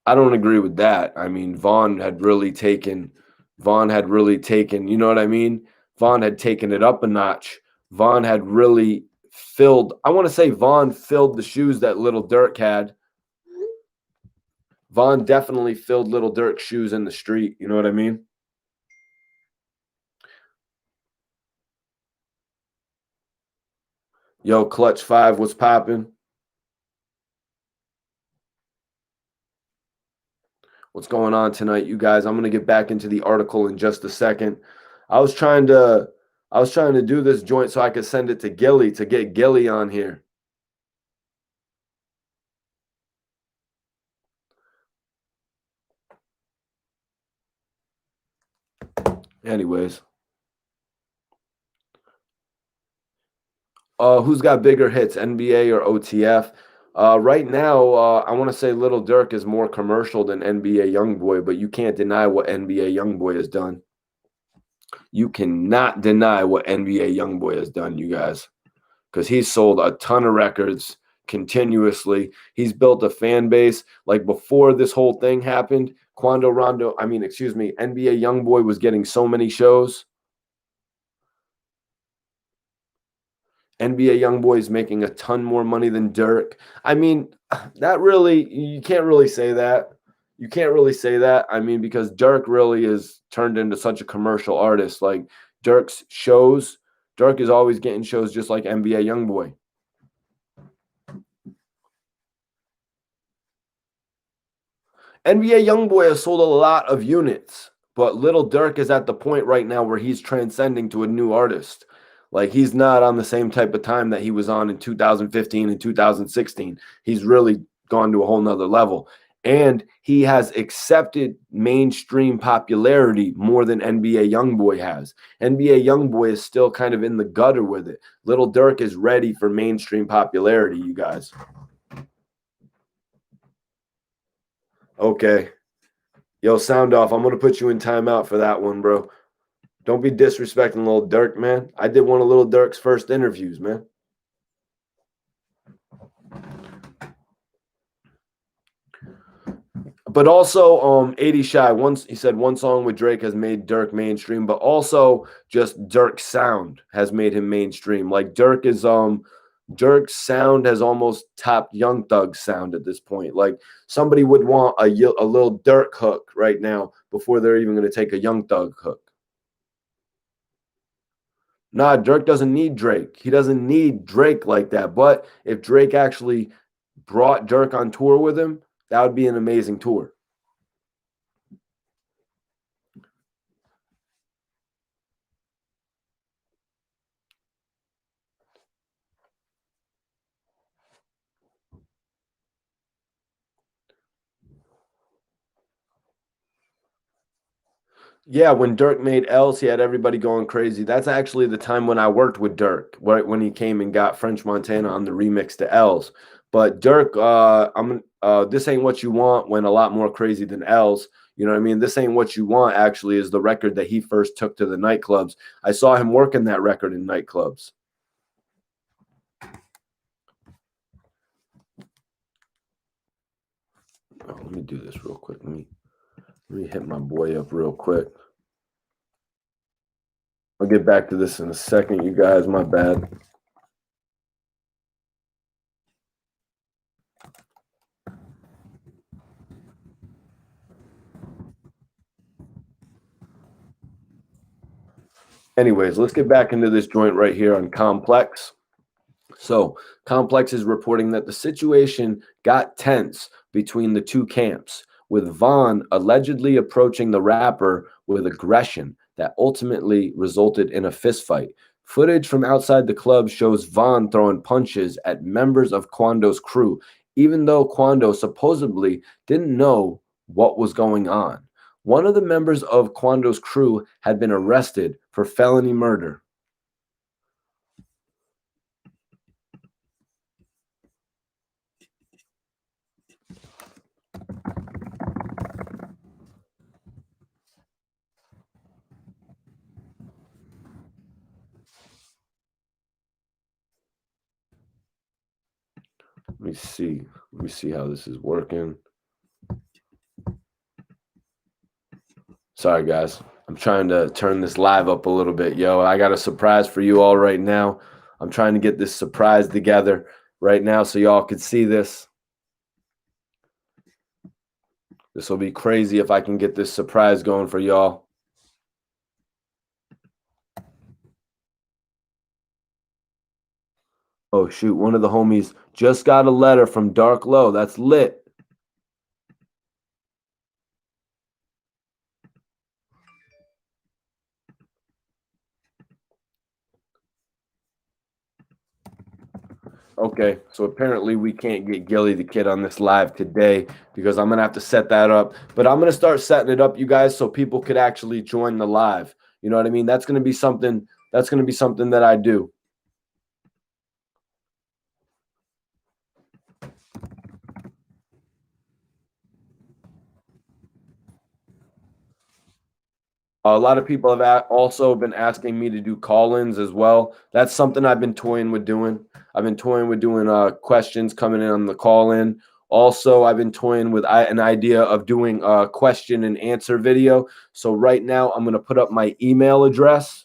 I don't agree with that. I mean, Von had really taken, you know what I mean? Von had taken it up a notch. Von had really filled, I want to say Von filled the shoes that Little Dirk had. Von definitely filled Little Dirk's shoes in the street. You know what I mean? Yo, Clutch 5 was popping. What's going on tonight, you guys? I'm gonna get back into the article in just a second. I was trying to I was trying to do this joint so I could send it to Gilly to get Gilly on here. Anyways, who's got bigger hits, NBA or OTF? Right now, I want to say Little Dirk is more commercial than NBA YoungBoy, but you can't deny what NBA YoungBoy has done. You cannot deny what NBA YoungBoy has done, you guys, because he's sold a ton of records continuously. He's built a fan base. Like before this whole thing happened, NBA YoungBoy was getting so many shows. NBA YoungBoy is making a ton more money than Dirk. I mean, that really, you can't really say that. You can't really say that. I mean, because Dirk really is turned into such a commercial artist. Like Dirk's shows, Dirk is always getting shows just like NBA YoungBoy. NBA YoungBoy has sold a lot of units, but Little Dirk is at the point right now where he's transcending to a new artist. Like he's not on the same type of time that he was on in 2015 and 2016. He's really gone to a whole nother level. And he has accepted mainstream popularity more than NBA YoungBoy has. NBA YoungBoy is still kind of in the gutter with it. Little Dirk is ready for mainstream popularity, you guys. Okay. Yo, sound off. I'm gonna put you in timeout for that one, bro. Don't be disrespecting Little Dirk, man. I did one of Little Dirk's first interviews, man. But also, 80 Shy. Once he said one song with Drake has made Dirk mainstream, but also just Dirk's sound has made him mainstream. Like Dirk's sound has almost topped Young Thug's sound at this point. Like somebody would want a little Dirk hook right now before they're even going to take a Young Thug hook. Nah, Dirk doesn't need Drake. He doesn't need Drake like that. But if Drake actually brought Dirk on tour with him, that would be an amazing tour. Yeah, when Dirk made L's, he had everybody going crazy. That's actually the time when I worked with Dirk, right when he came and got French Montana on the remix to L's. But Dirk, this ain't what you want went a lot more crazy than L's. You know what I mean? This ain't what you want actually is the record that he first took to the nightclubs. I saw him working that record in nightclubs. Oh, let me do this real quick. Let me hit my boy up real quick. I'll get back to this in a second, you guys. My bad. Anyways, let's get back into this joint right here on Complex. So, Complex is reporting that the situation got tense between the two camps, with Vaughn allegedly approaching the rapper with aggression that ultimately resulted in a fistfight. Footage from outside the club shows Vaughn throwing punches at members of Quando's crew, even though Quando supposedly didn't know what was going on. One of the members of Quando's crew had been arrested for felony murder. Let me see. Let me see how this is working. Sorry, guys. I'm trying to turn this live up a little bit. Yo, I got a surprise for you all right now. I'm trying to get this surprise together right now so y'all could see this. This will be crazy if I can get this surprise going for y'all. Oh, shoot. One of the homies just got a letter from Dark Low. That's lit. Okay, so apparently we can't get Gilly the Kid on this live today because I'm gonna have to set that up. But I'm gonna start setting it up, you guys, so people could actually join the live. You know what I mean? That's gonna be something. That's gonna be something that I do. A lot of people have also been asking me to do call-ins as well. That's something I've been toying with doing. I've been toying with doing questions coming in on the call-in. Also, I've been toying with an idea of doing a question and answer video. So right now, I'm going to put up my email address.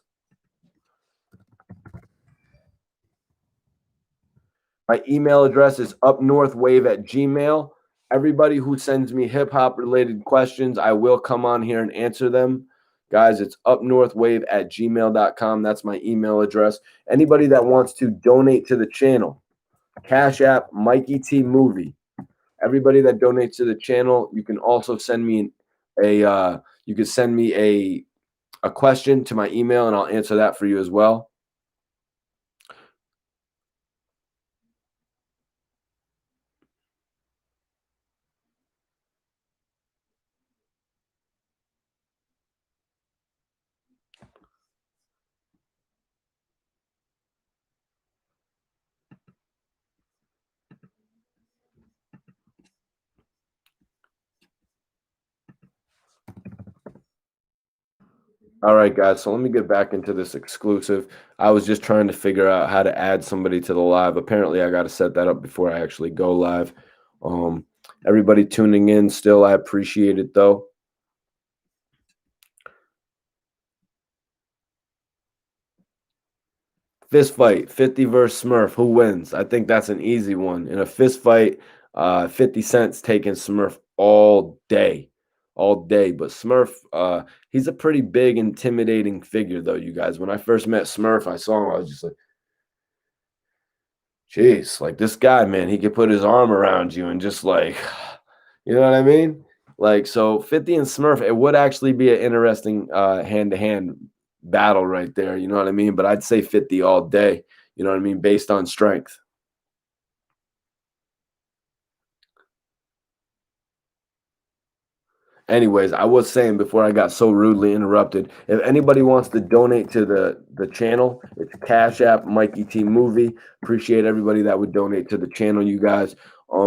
My email address is upnorthwave@gmail. Everybody who sends me hip hop related questions, I will come on here and answer them. Guys, it's upnorthwave@gmail.com. That's my email address. Anybody that wants to donate to the channel, Cash App, Mikey T Movie. Everybody that donates to the channel, you can also send me you can send me a question to my email and I'll answer that for you as well. All right, guys. So let me get back into this exclusive. I was just trying to figure out how to add somebody to the live. Apparently, I got to set that up before I actually go live. Um, Everybody tuning in still, I appreciate it though. Fist fight, 50 versus Smurf. Who wins? I think that's an easy one. In a fist fight, 50 Cent's taking Smurf all day. All day. But Smurf, he's a pretty big, intimidating figure, though, you guys. When I first met Smurf, I saw him, I was just like, jeez, like this guy, man, he could put his arm around you and just like, you know what I mean? Like, so 50 and Smurf, it would actually be an interesting hand to hand battle right there. You know what I mean? But I'd say 50 all day, you know what I mean? Based on strength. Anyways, I was saying before I got so rudely interrupted, if anybody wants to donate to the channel, it's Cash App Mikey T Movie. Appreciate everybody that would donate to the channel, you guys.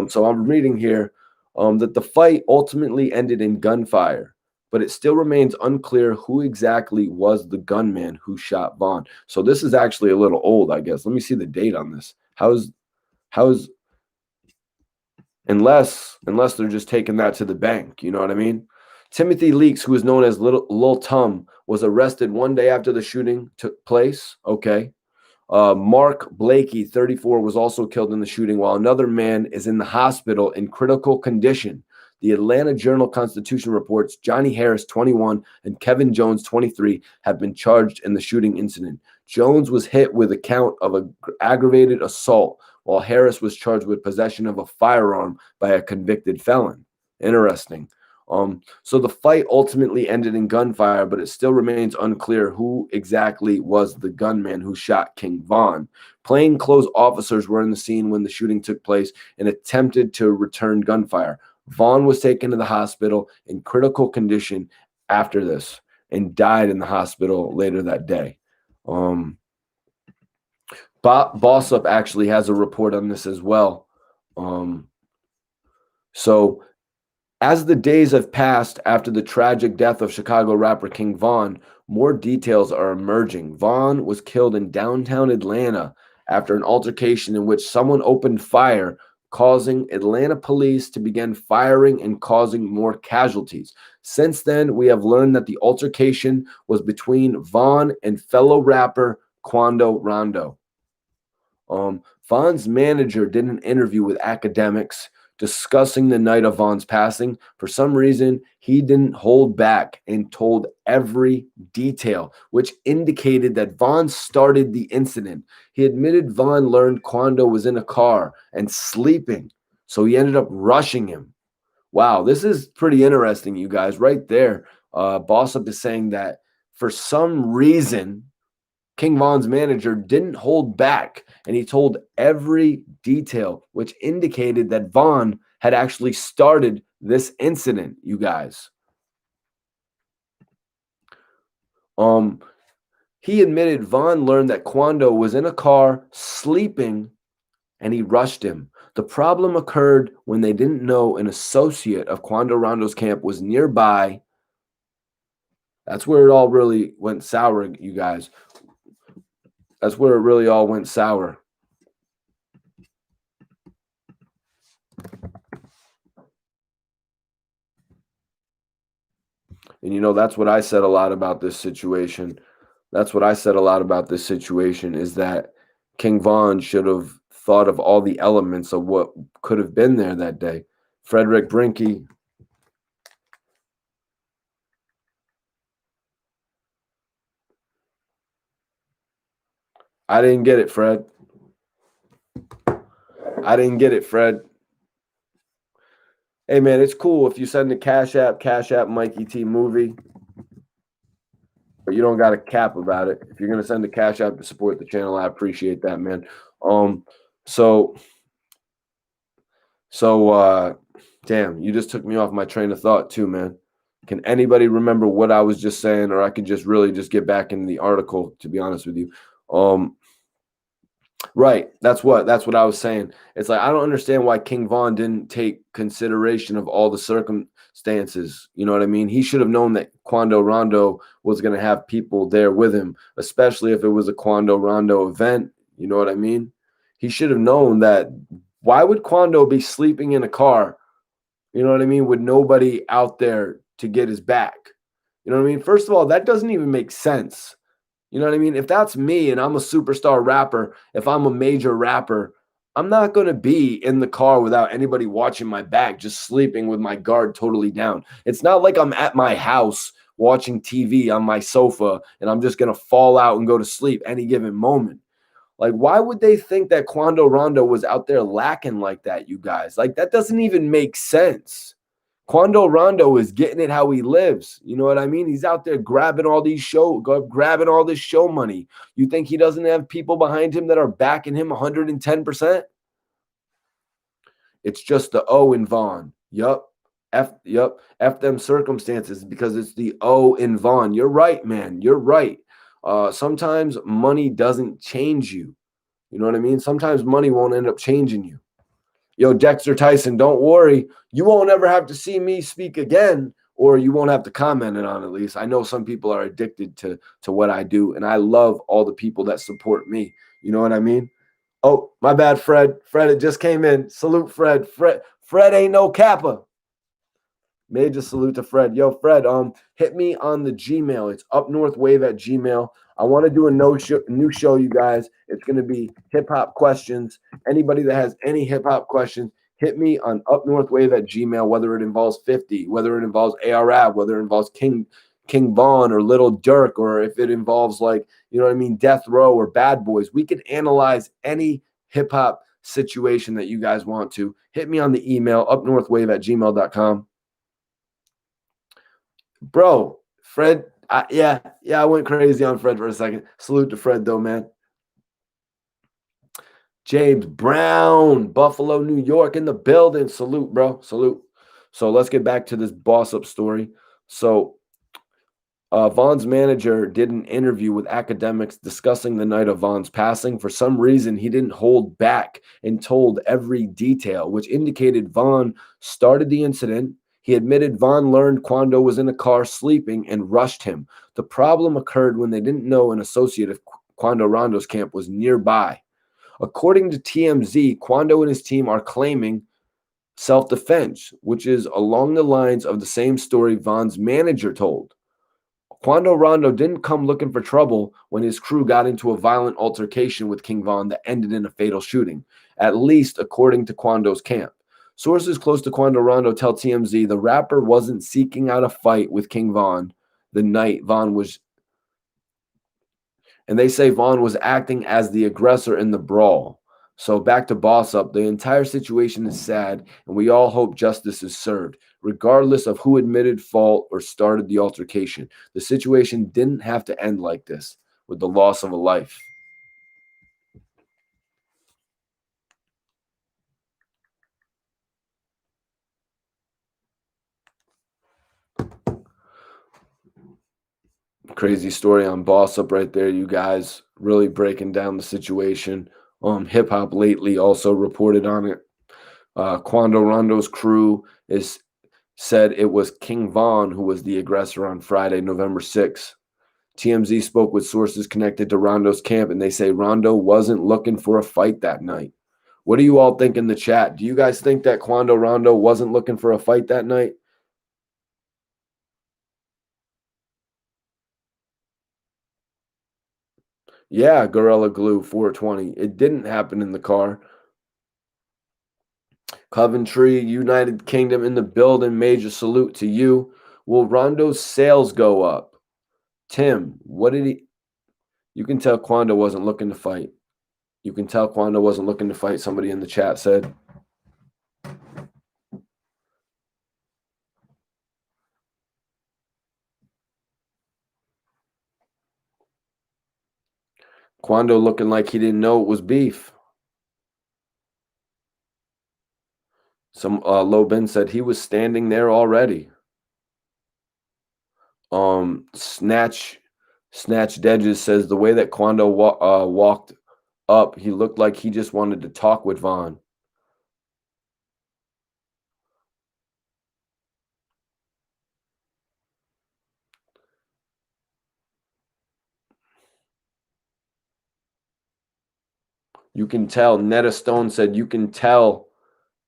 So I'm reading here that the fight ultimately ended in gunfire, but it still remains unclear who exactly was the gunman who shot Vaughn. So this is actually a little old, I guess. Let me see the date on this. How's unless they're just taking that to the bank, you know what I mean? Timothy Leaks, who is known as Lil Tum, was arrested one day after the shooting took place. Okay. Mark Blakey, 34, was also killed in the shooting, while another man is in the hospital in critical condition. The Atlanta Journal-Constitution reports Johnny Harris, 21, and Kevin Jones, 23, have been charged in the shooting incident. Jones was hit with a count of aggravated assault, while Harris was charged with possession of a firearm by a convicted felon. Interesting. So the fight ultimately ended in gunfire, but it still remains unclear who exactly was the gunman who shot King Von. Plainclothes officers were in the scene when the shooting took place and attempted to return gunfire. Vaughn was taken to the hospital in critical condition after this and died in the hospital later that day. Boss Up actually has a report on this as well. So as the days have passed after the tragic death of Chicago rapper King Von, more details are emerging. Von was killed in downtown Atlanta after an altercation in which someone opened fire, causing Atlanta police to begin firing and causing more casualties. Since then, we have learned that the altercation was between Von and fellow rapper Quando Rondo. Von's manager did an interview with academics discussing the night of Von's passing. For some reason, he didn't hold back and told every detail, which indicated that Von started the incident. He admitted Von learned Quando was in a car and sleeping, so he ended up rushing him. Wow, this is pretty interesting, you guys. Right there, Boss Up is saying that for some reason, King Von's manager didn't hold back, and he told every detail, which indicated that Von had actually started this incident, you guys. He admitted Von learned that Quando was in a car sleeping and he rushed him. The problem occurred when they didn't know an associate of Quando Rondo's camp was nearby. That's where it all really went sour, you guys. That's where it really all went sour. And that's what I said a lot about this situation. That's what I said a lot about this situation is that King Von should have thought of all the elements of what could have been there that day. Frederick Brinke. I didn't get it, Fred. I didn't get it, Fred. Hey, man, it's cool if you send a Cash App, Mikey T movie. But you don't got a cap about it. If you're going to send a Cash App to support the channel, I appreciate that, man. Damn, you just took me off my train of thought too, man. Can anybody remember what I was just saying, or I could just really just get back into the article, to be honest with you? Right. That's what I was saying. It's like, I don't understand why King Von didn't take consideration of all the circumstances. You know what I mean? He should have known that Quando Rondo was going to have people there with him, especially if it was a Quando Rondo event. You know what I mean? He should have known that. Why would Quando be sleeping in a car, you know what I mean, with nobody out there to get his back? You know what I mean? First of all, that doesn't even make sense. You know what I mean? If that's me and I'm a superstar rapper, if I'm a major rapper, I'm not going to be in the car without anybody watching my back, just sleeping with my guard totally down. It's not like I'm at my house watching TV on my sofa and I'm just going to fall out and go to sleep any given moment. Like, why would they think that Quando Rondo was out there lacking like that, you guys? Like, that doesn't even make sense. Quando Rondo is getting it how he lives. You know what I mean? He's out there grabbing all this show money. You think he doesn't have people behind him that are backing him 110%? It's just the O in Vaughn. Yup. F them circumstances because it's the O in Vaughn. You're right, man. You're right. Sometimes money doesn't change you. You know what I mean? Sometimes money won't end up changing you. Yo, Dexter Tyson, don't worry. You won't ever have to see me speak again, or you won't have to comment it on, at least. I know some people are addicted to what I do, and I love all the people that support me. You know what I mean? Oh, my bad, Fred. Fred, it just came in. Salute, Fred. Fred ain't no Kappa. Major salute to Fred. Yo, Fred, hit me on the Gmail. It's upnorthwave@gmail. I want to do a new show, you guys. It's going to be hip-hop questions. Anybody that has any hip-hop questions, hit me on upnorthwave@gmail, whether it involves 50, whether it involves ARAB, whether it involves King Von or Little Dirk, or if it involves, like, you know what I mean, Death Row or Bad Boys. We can analyze any hip-hop situation that you guys want to. Hit me on the email, upnorthwave@gmail.com. Bro, Fred, I went crazy on Fred for a second. Salute to Fred, though, man. James Brown, Buffalo, New York, in the building. Salute, bro. Salute. So let's get back to this boss-up story. So Von's manager did an interview with academics discussing the night of Von's passing. For some reason, he didn't hold back and told every detail, which indicated Von started the incident. He admitted Von learned Quando was in a car sleeping and rushed him. The problem occurred when they didn't know an associate of Quando Rondo's camp was nearby. According to TMZ, Quando and his team are claiming self-defense, which is along the lines of the same story Von's manager told. Quando Rondo didn't come looking for trouble when his crew got into a violent altercation with King Von that ended in a fatal shooting, at least according to Quando's camp. Sources close to Quando Rondo tell TMZ the rapper wasn't seeking out a fight with King Von the night Von was, and they say Von was acting as the aggressor in the brawl. So back to Boss Up, the entire situation is sad, and we all hope justice is served, regardless of who admitted fault or started the altercation. The situation didn't have to end like this. with the loss of a life. Crazy story on Boss Up right there, you guys. Really breaking down the situation. Hip Hop Lately also reported on it. Quando Rondo's crew is said it was King Von who was the aggressor on Friday, November 6th. TMZ spoke with sources connected to Rondo's camp, and they say Rondo wasn't looking for a fight that night. What do you all think in the chat? Do you guys think that Quando Rondo wasn't looking for a fight that night? Yeah, Gorilla Glue 420. It didn't happen in the car. Coventry, United Kingdom in the building. Major salute to you. Will Rondo's sales go up? Tim, what did he? You can tell Quando wasn't looking to fight. You can tell Quando wasn't looking to fight, somebody in the chat said. Quando looking like he didn't know it was beef. Some Lobin said he was standing there already. Snatch Dedges says the way that Quando walked up, he looked like he just wanted to talk with Vaughn. You can tell. Netta Stone said you can tell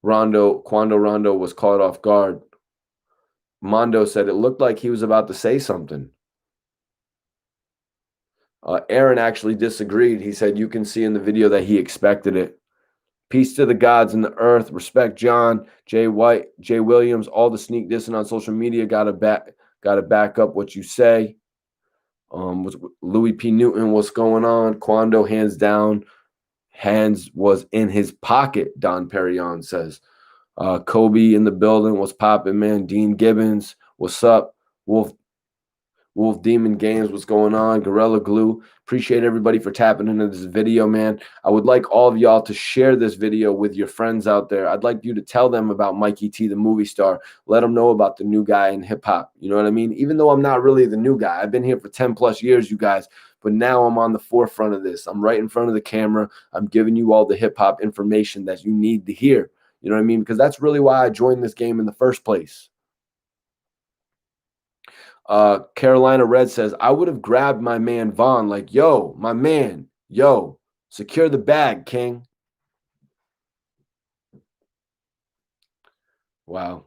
Quando Rondo was caught off guard. Mondo said it looked like he was about to say something. Aaron actually disagreed. He said you can see in the video that he expected it. Peace to the gods and the earth. Respect John, Jay White, Jay Williams, all the sneak dissing on social media. Gotta back up what you say. Louis P. Newton, what's going on? Quando, hands down. Hands was in his pocket, Don Perignon says. Kobe in the building. What's popping, man? Dean Gibbons, what's up? Wolf Demon Games, what's going on? Gorilla Glue. Appreciate everybody for tapping into this video, man. I would like all of y'all to share this video with your friends out there. I'd like you to tell them about Mikey T, the movie star. Let them know about the new guy in hip hop. You know what I mean? Even though I'm not really the new guy. I've been here for 10 plus years, you guys. But now I'm on the forefront of this. I'm right in front of the camera. I'm giving you all the hip hop information that you need to hear. You know what I mean? Because that's really why I joined this game in the first place. Carolina Red says, I would have grabbed my man Vaughn like, yo, my man, yo, secure the bag, King. Wow.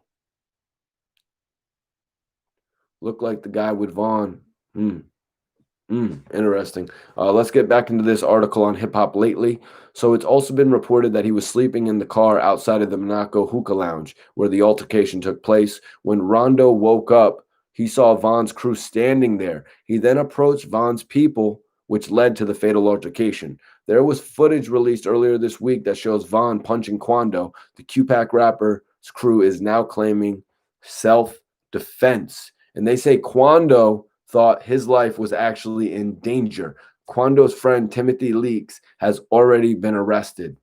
Look like the guy with Vaughn. Interesting. Let's get back into this article on Hip Hop Lately. So it's also been reported that he was sleeping in the car outside of the Monaco Hookah Lounge where the altercation took place. When Rondo woke up, he saw Vaughn's crew standing there. He then approached Vaughn's people, which led to the fatal altercation. There was footage released earlier this week that shows Vaughn punching Quando. The Q-Pack rapper's crew is now claiming self-defense. And they say Quando thought his life was actually in danger. Quando's friend Timothy Leaks has already been arrested.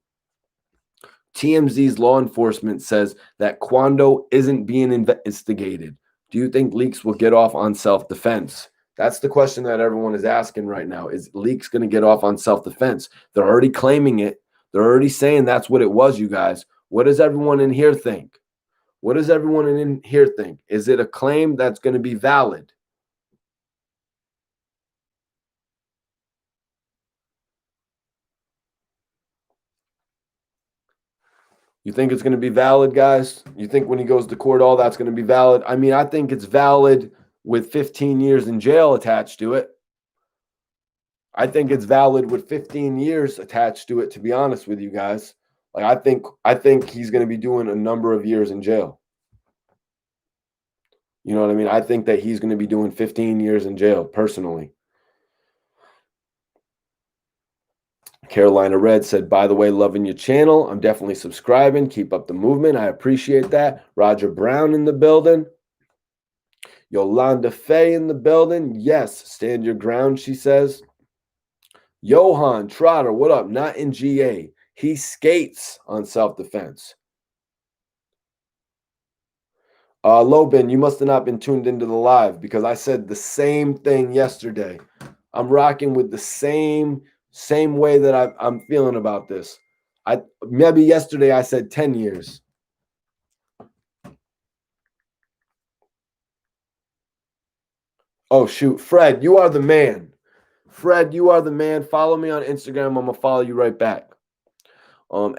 TMZ's law enforcement says that Quando isn't being investigated. Do you think Leaks will get off on self-defense? That's the question that everyone is asking right now. Is Leaks going to get off on self-defense? They're already claiming it. They're already saying that's what it was, you guys. What does everyone in here think? What does everyone in here think? Is it a claim that's going to be valid? You think it's going to be valid, guys? You think when he goes to court, all that's going to be valid? I mean, I think it's valid with 15 years in jail attached to it. I think it's valid with 15 years attached to it, to be honest with you guys. Like, I think he's going to be doing a number of years in jail. You know what I mean? I think that he's going to be doing 15 years in jail, personally. Carolina Red said, by the way, loving your channel. I'm definitely subscribing. Keep up the movement. I appreciate that. Roger Brown in the building. Yolanda Faye in the building. Yes, stand your ground, she says. Johan Trotter, what up? Not in GA. He skates on self-defense. Lobin, you must have not been tuned into the live because I said the same thing yesterday. I'm rocking with the same way that I'm feeling about this. Maybe yesterday I said 10 years. Oh, shoot. Fred, you are the man. Fred, you are the man. Follow me on Instagram. I'm going to follow you right back.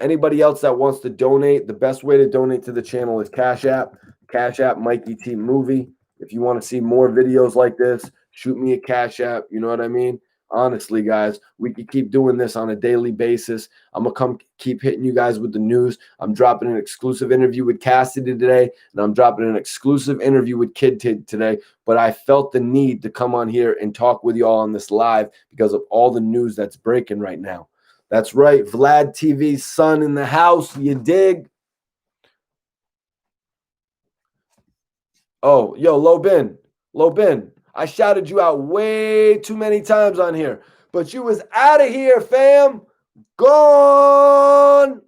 Anybody else that wants to donate, the best way to donate to the channel is Cash App. Cash App, Mikey T Movie. If you want to see more videos like this, shoot me a Cash App. You know what I mean? Honestly, guys, we could keep doing this on a daily basis. I'm going to keep hitting you guys with the news. I'm dropping an exclusive interview with Cassidy today, and I'm dropping an exclusive interview with Kid Tid today. But I felt the need to come on here and talk with you all on this live because of all the news that's breaking right now. That's right. Vlad TV's son in the house. You dig? Oh, yo, Lobin. I shouted you out way too many times on here, but you was out of here, fam. Gone.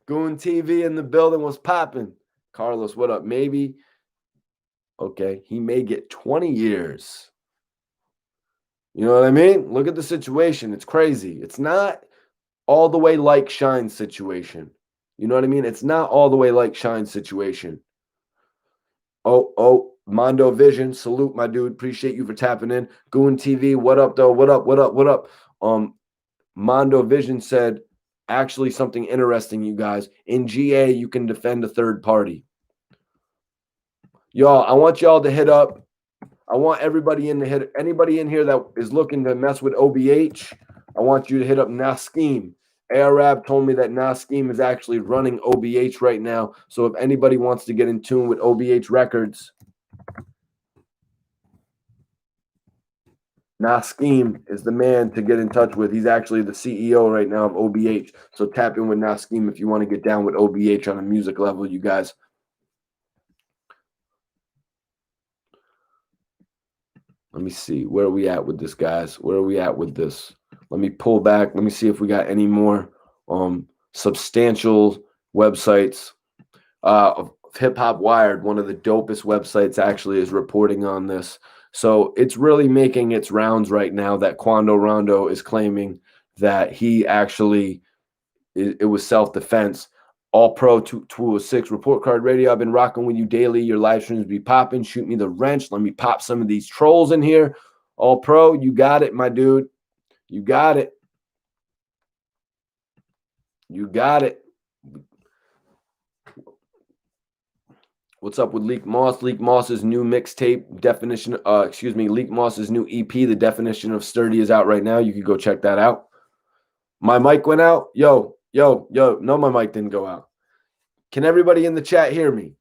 Goon TV in the building was popping. Carlos, what up? Maybe. Okay, he may get 20 years. You know what I mean? Look at the situation. It's crazy. It's not all the way like Shine situation. You know what I mean? It's not all the way like Shine situation. Oh, Mondo Vision, salute, my dude. Appreciate you for tapping in. Goon TV, what up, though? What up? Mondo Vision said, actually something interesting, you guys. In GA, you can defend a third party. Y'all, I want y'all to hit up. I want everybody in to hit. Anybody in here that is looking to mess with OBH, I want you to hit up Naskeem. Arab told me that Naskeem is actually running OBH right now. So if anybody wants to get in tune with OBH Records, Naskeem is the man to get in touch with. He's actually the CEO right now of OBH. So tap in with Naskeem if you want to get down with OBH on a music level, you guys. Let me see. Where are we at with this, guys? Where are we at with this? Let me pull back. Let me see if we got any more substantial websites. Hip Hop Wired, one of the dopest websites, actually is reporting on this. So it's really making its rounds right now that Quando Rondo is claiming that he actually, it was self-defense. All Pro 206 Report Card Radio. I've been rocking with you daily. Your live streams be popping. Shoot me the wrench. Let me pop some of these trolls in here. All Pro, you got it, my dude. You got it. You got it. What's up with Leak Moss? Leak Moss's new mixtape definition. Leak Moss's new EP. The definition of sturdy is out right now. You can go check that out. My mic went out. Yo. No, my mic didn't go out. Can everybody in the chat hear me?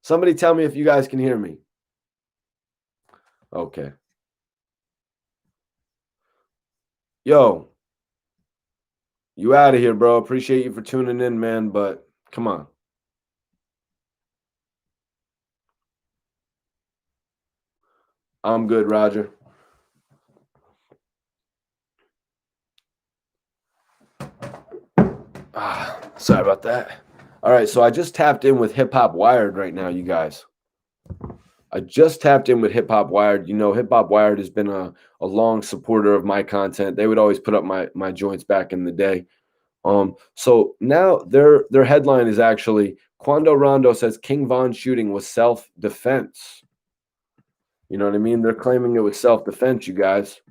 Somebody tell me if you guys can hear me. Okay. Yo, you out of here, bro. Appreciate you for tuning in, man, but come on. I'm good, Roger. Sorry about that. All right, so I just tapped in with Hip Hop Wired right now, you guys. I just tapped in with Hip Hop Wired. You know, Hip Hop Wired has been a long supporter of my content. They would always put up my joints back in the day. So now their headline is actually Quando Rondo says King Von shooting was self-defense. You know what I mean? They're claiming it was self-defense, you guys.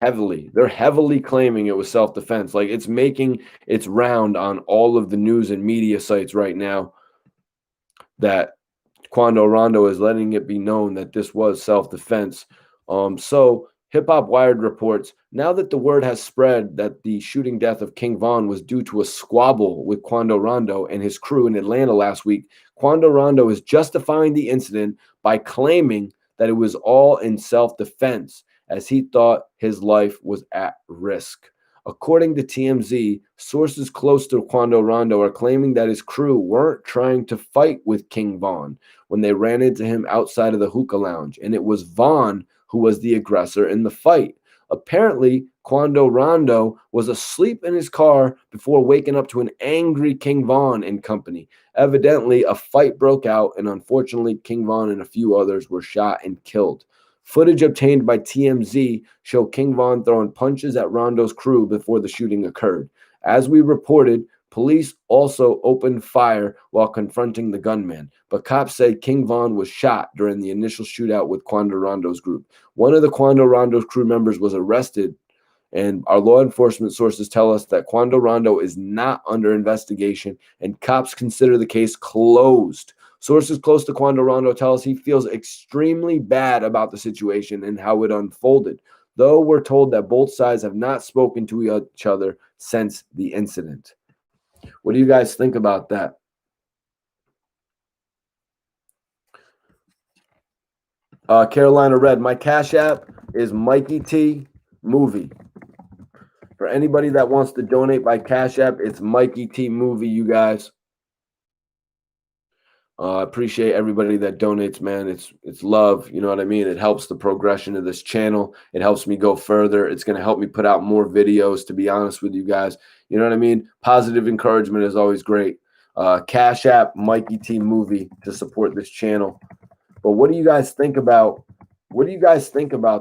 They're heavily claiming it was self-defense. Like, it's making its round on all of the news and media sites right now that Quando Rondo is letting it be known that this was self-defense. So Hip Hop Wired reports, now that the word has spread that the shooting death of King Von was due to a squabble with Quando Rondo and his crew in Atlanta last week, Quando Rondo is justifying the incident by claiming that it was all in self-defense, as he thought his life was at risk. According to TMZ, sources close to Quando Rondo are claiming that his crew weren't trying to fight with King Von when they ran into him outside of the hookah lounge, and it was Von who was the aggressor in the fight. Apparently, Quando Rondo was asleep in his car before waking up to an angry King Von and company. Evidently, a fight broke out, and unfortunately, King Von and a few others were shot and killed. Footage obtained by TMZ show King Von throwing punches at Rondo's crew before the shooting occurred. As we reported, police also opened fire while confronting the gunman, but cops say King Von was shot during the initial shootout with Quando Rondo's group. One of the Quando Rondo's crew members was arrested, and our law enforcement sources tell us that Quando Rondo is not under investigation, and cops consider the case closed. Sources close to Quando Rondo tell us he feels extremely bad about the situation and how it unfolded, though we're told that both sides have not spoken to each other since the incident. What do you guys think about that? Carolina Red, my Cash App is Mikey T Movie. For anybody that wants to donate by Cash App, it's Mikey T Movie, you guys. Appreciate everybody that donates, man. It's love, you know what I mean? It helps the progression of this channel. It helps me go further. It's going to help me put out more videos, to be honest with you guys. You know what I mean? Positive encouragement is always great. Cash App, Mikey T Movie to support this channel. But what do you guys think about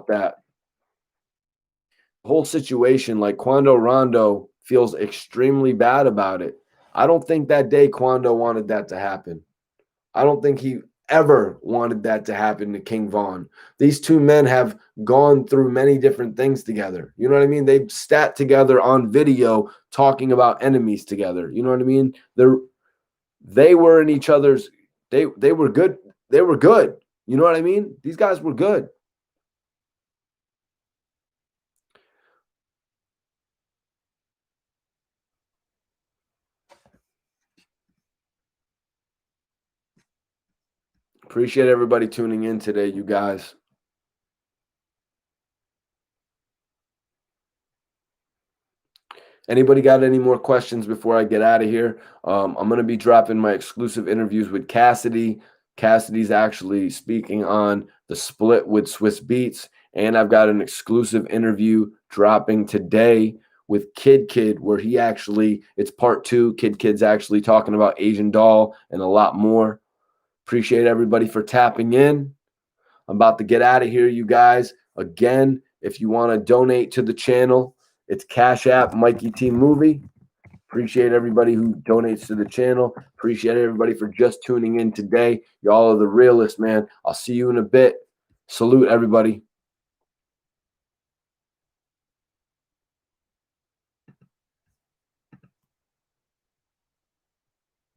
that whole situation? Like, Quando Rondo feels extremely bad about it. I don't think that day Quando wanted that to happen. I don't think he ever wanted that to happen to King Von. These two men have gone through many different things together. You know what I mean? They've sat together on video talking about enemies together. You know what I mean? They were in each other's, they were good. They were good. You know what I mean? These guys were good. Appreciate everybody tuning in today, you guys. Anybody got any more questions before I get out of here? I'm going to be dropping my exclusive interviews with Cassidy. Cassidy's actually speaking on the split with Swiss Beats. And I've got an exclusive interview dropping today with Kid, where it's part 2. Kid's actually talking about Asian Doll and a lot more. Appreciate everybody for tapping in. I'm about to get out of here, you guys. Again, if you want to donate to the channel, it's Cash App, Mikey T Movie. Appreciate everybody who donates to the channel. Appreciate everybody for just tuning in today. Y'all are the realest, man. I'll see you in a bit. Salute, everybody.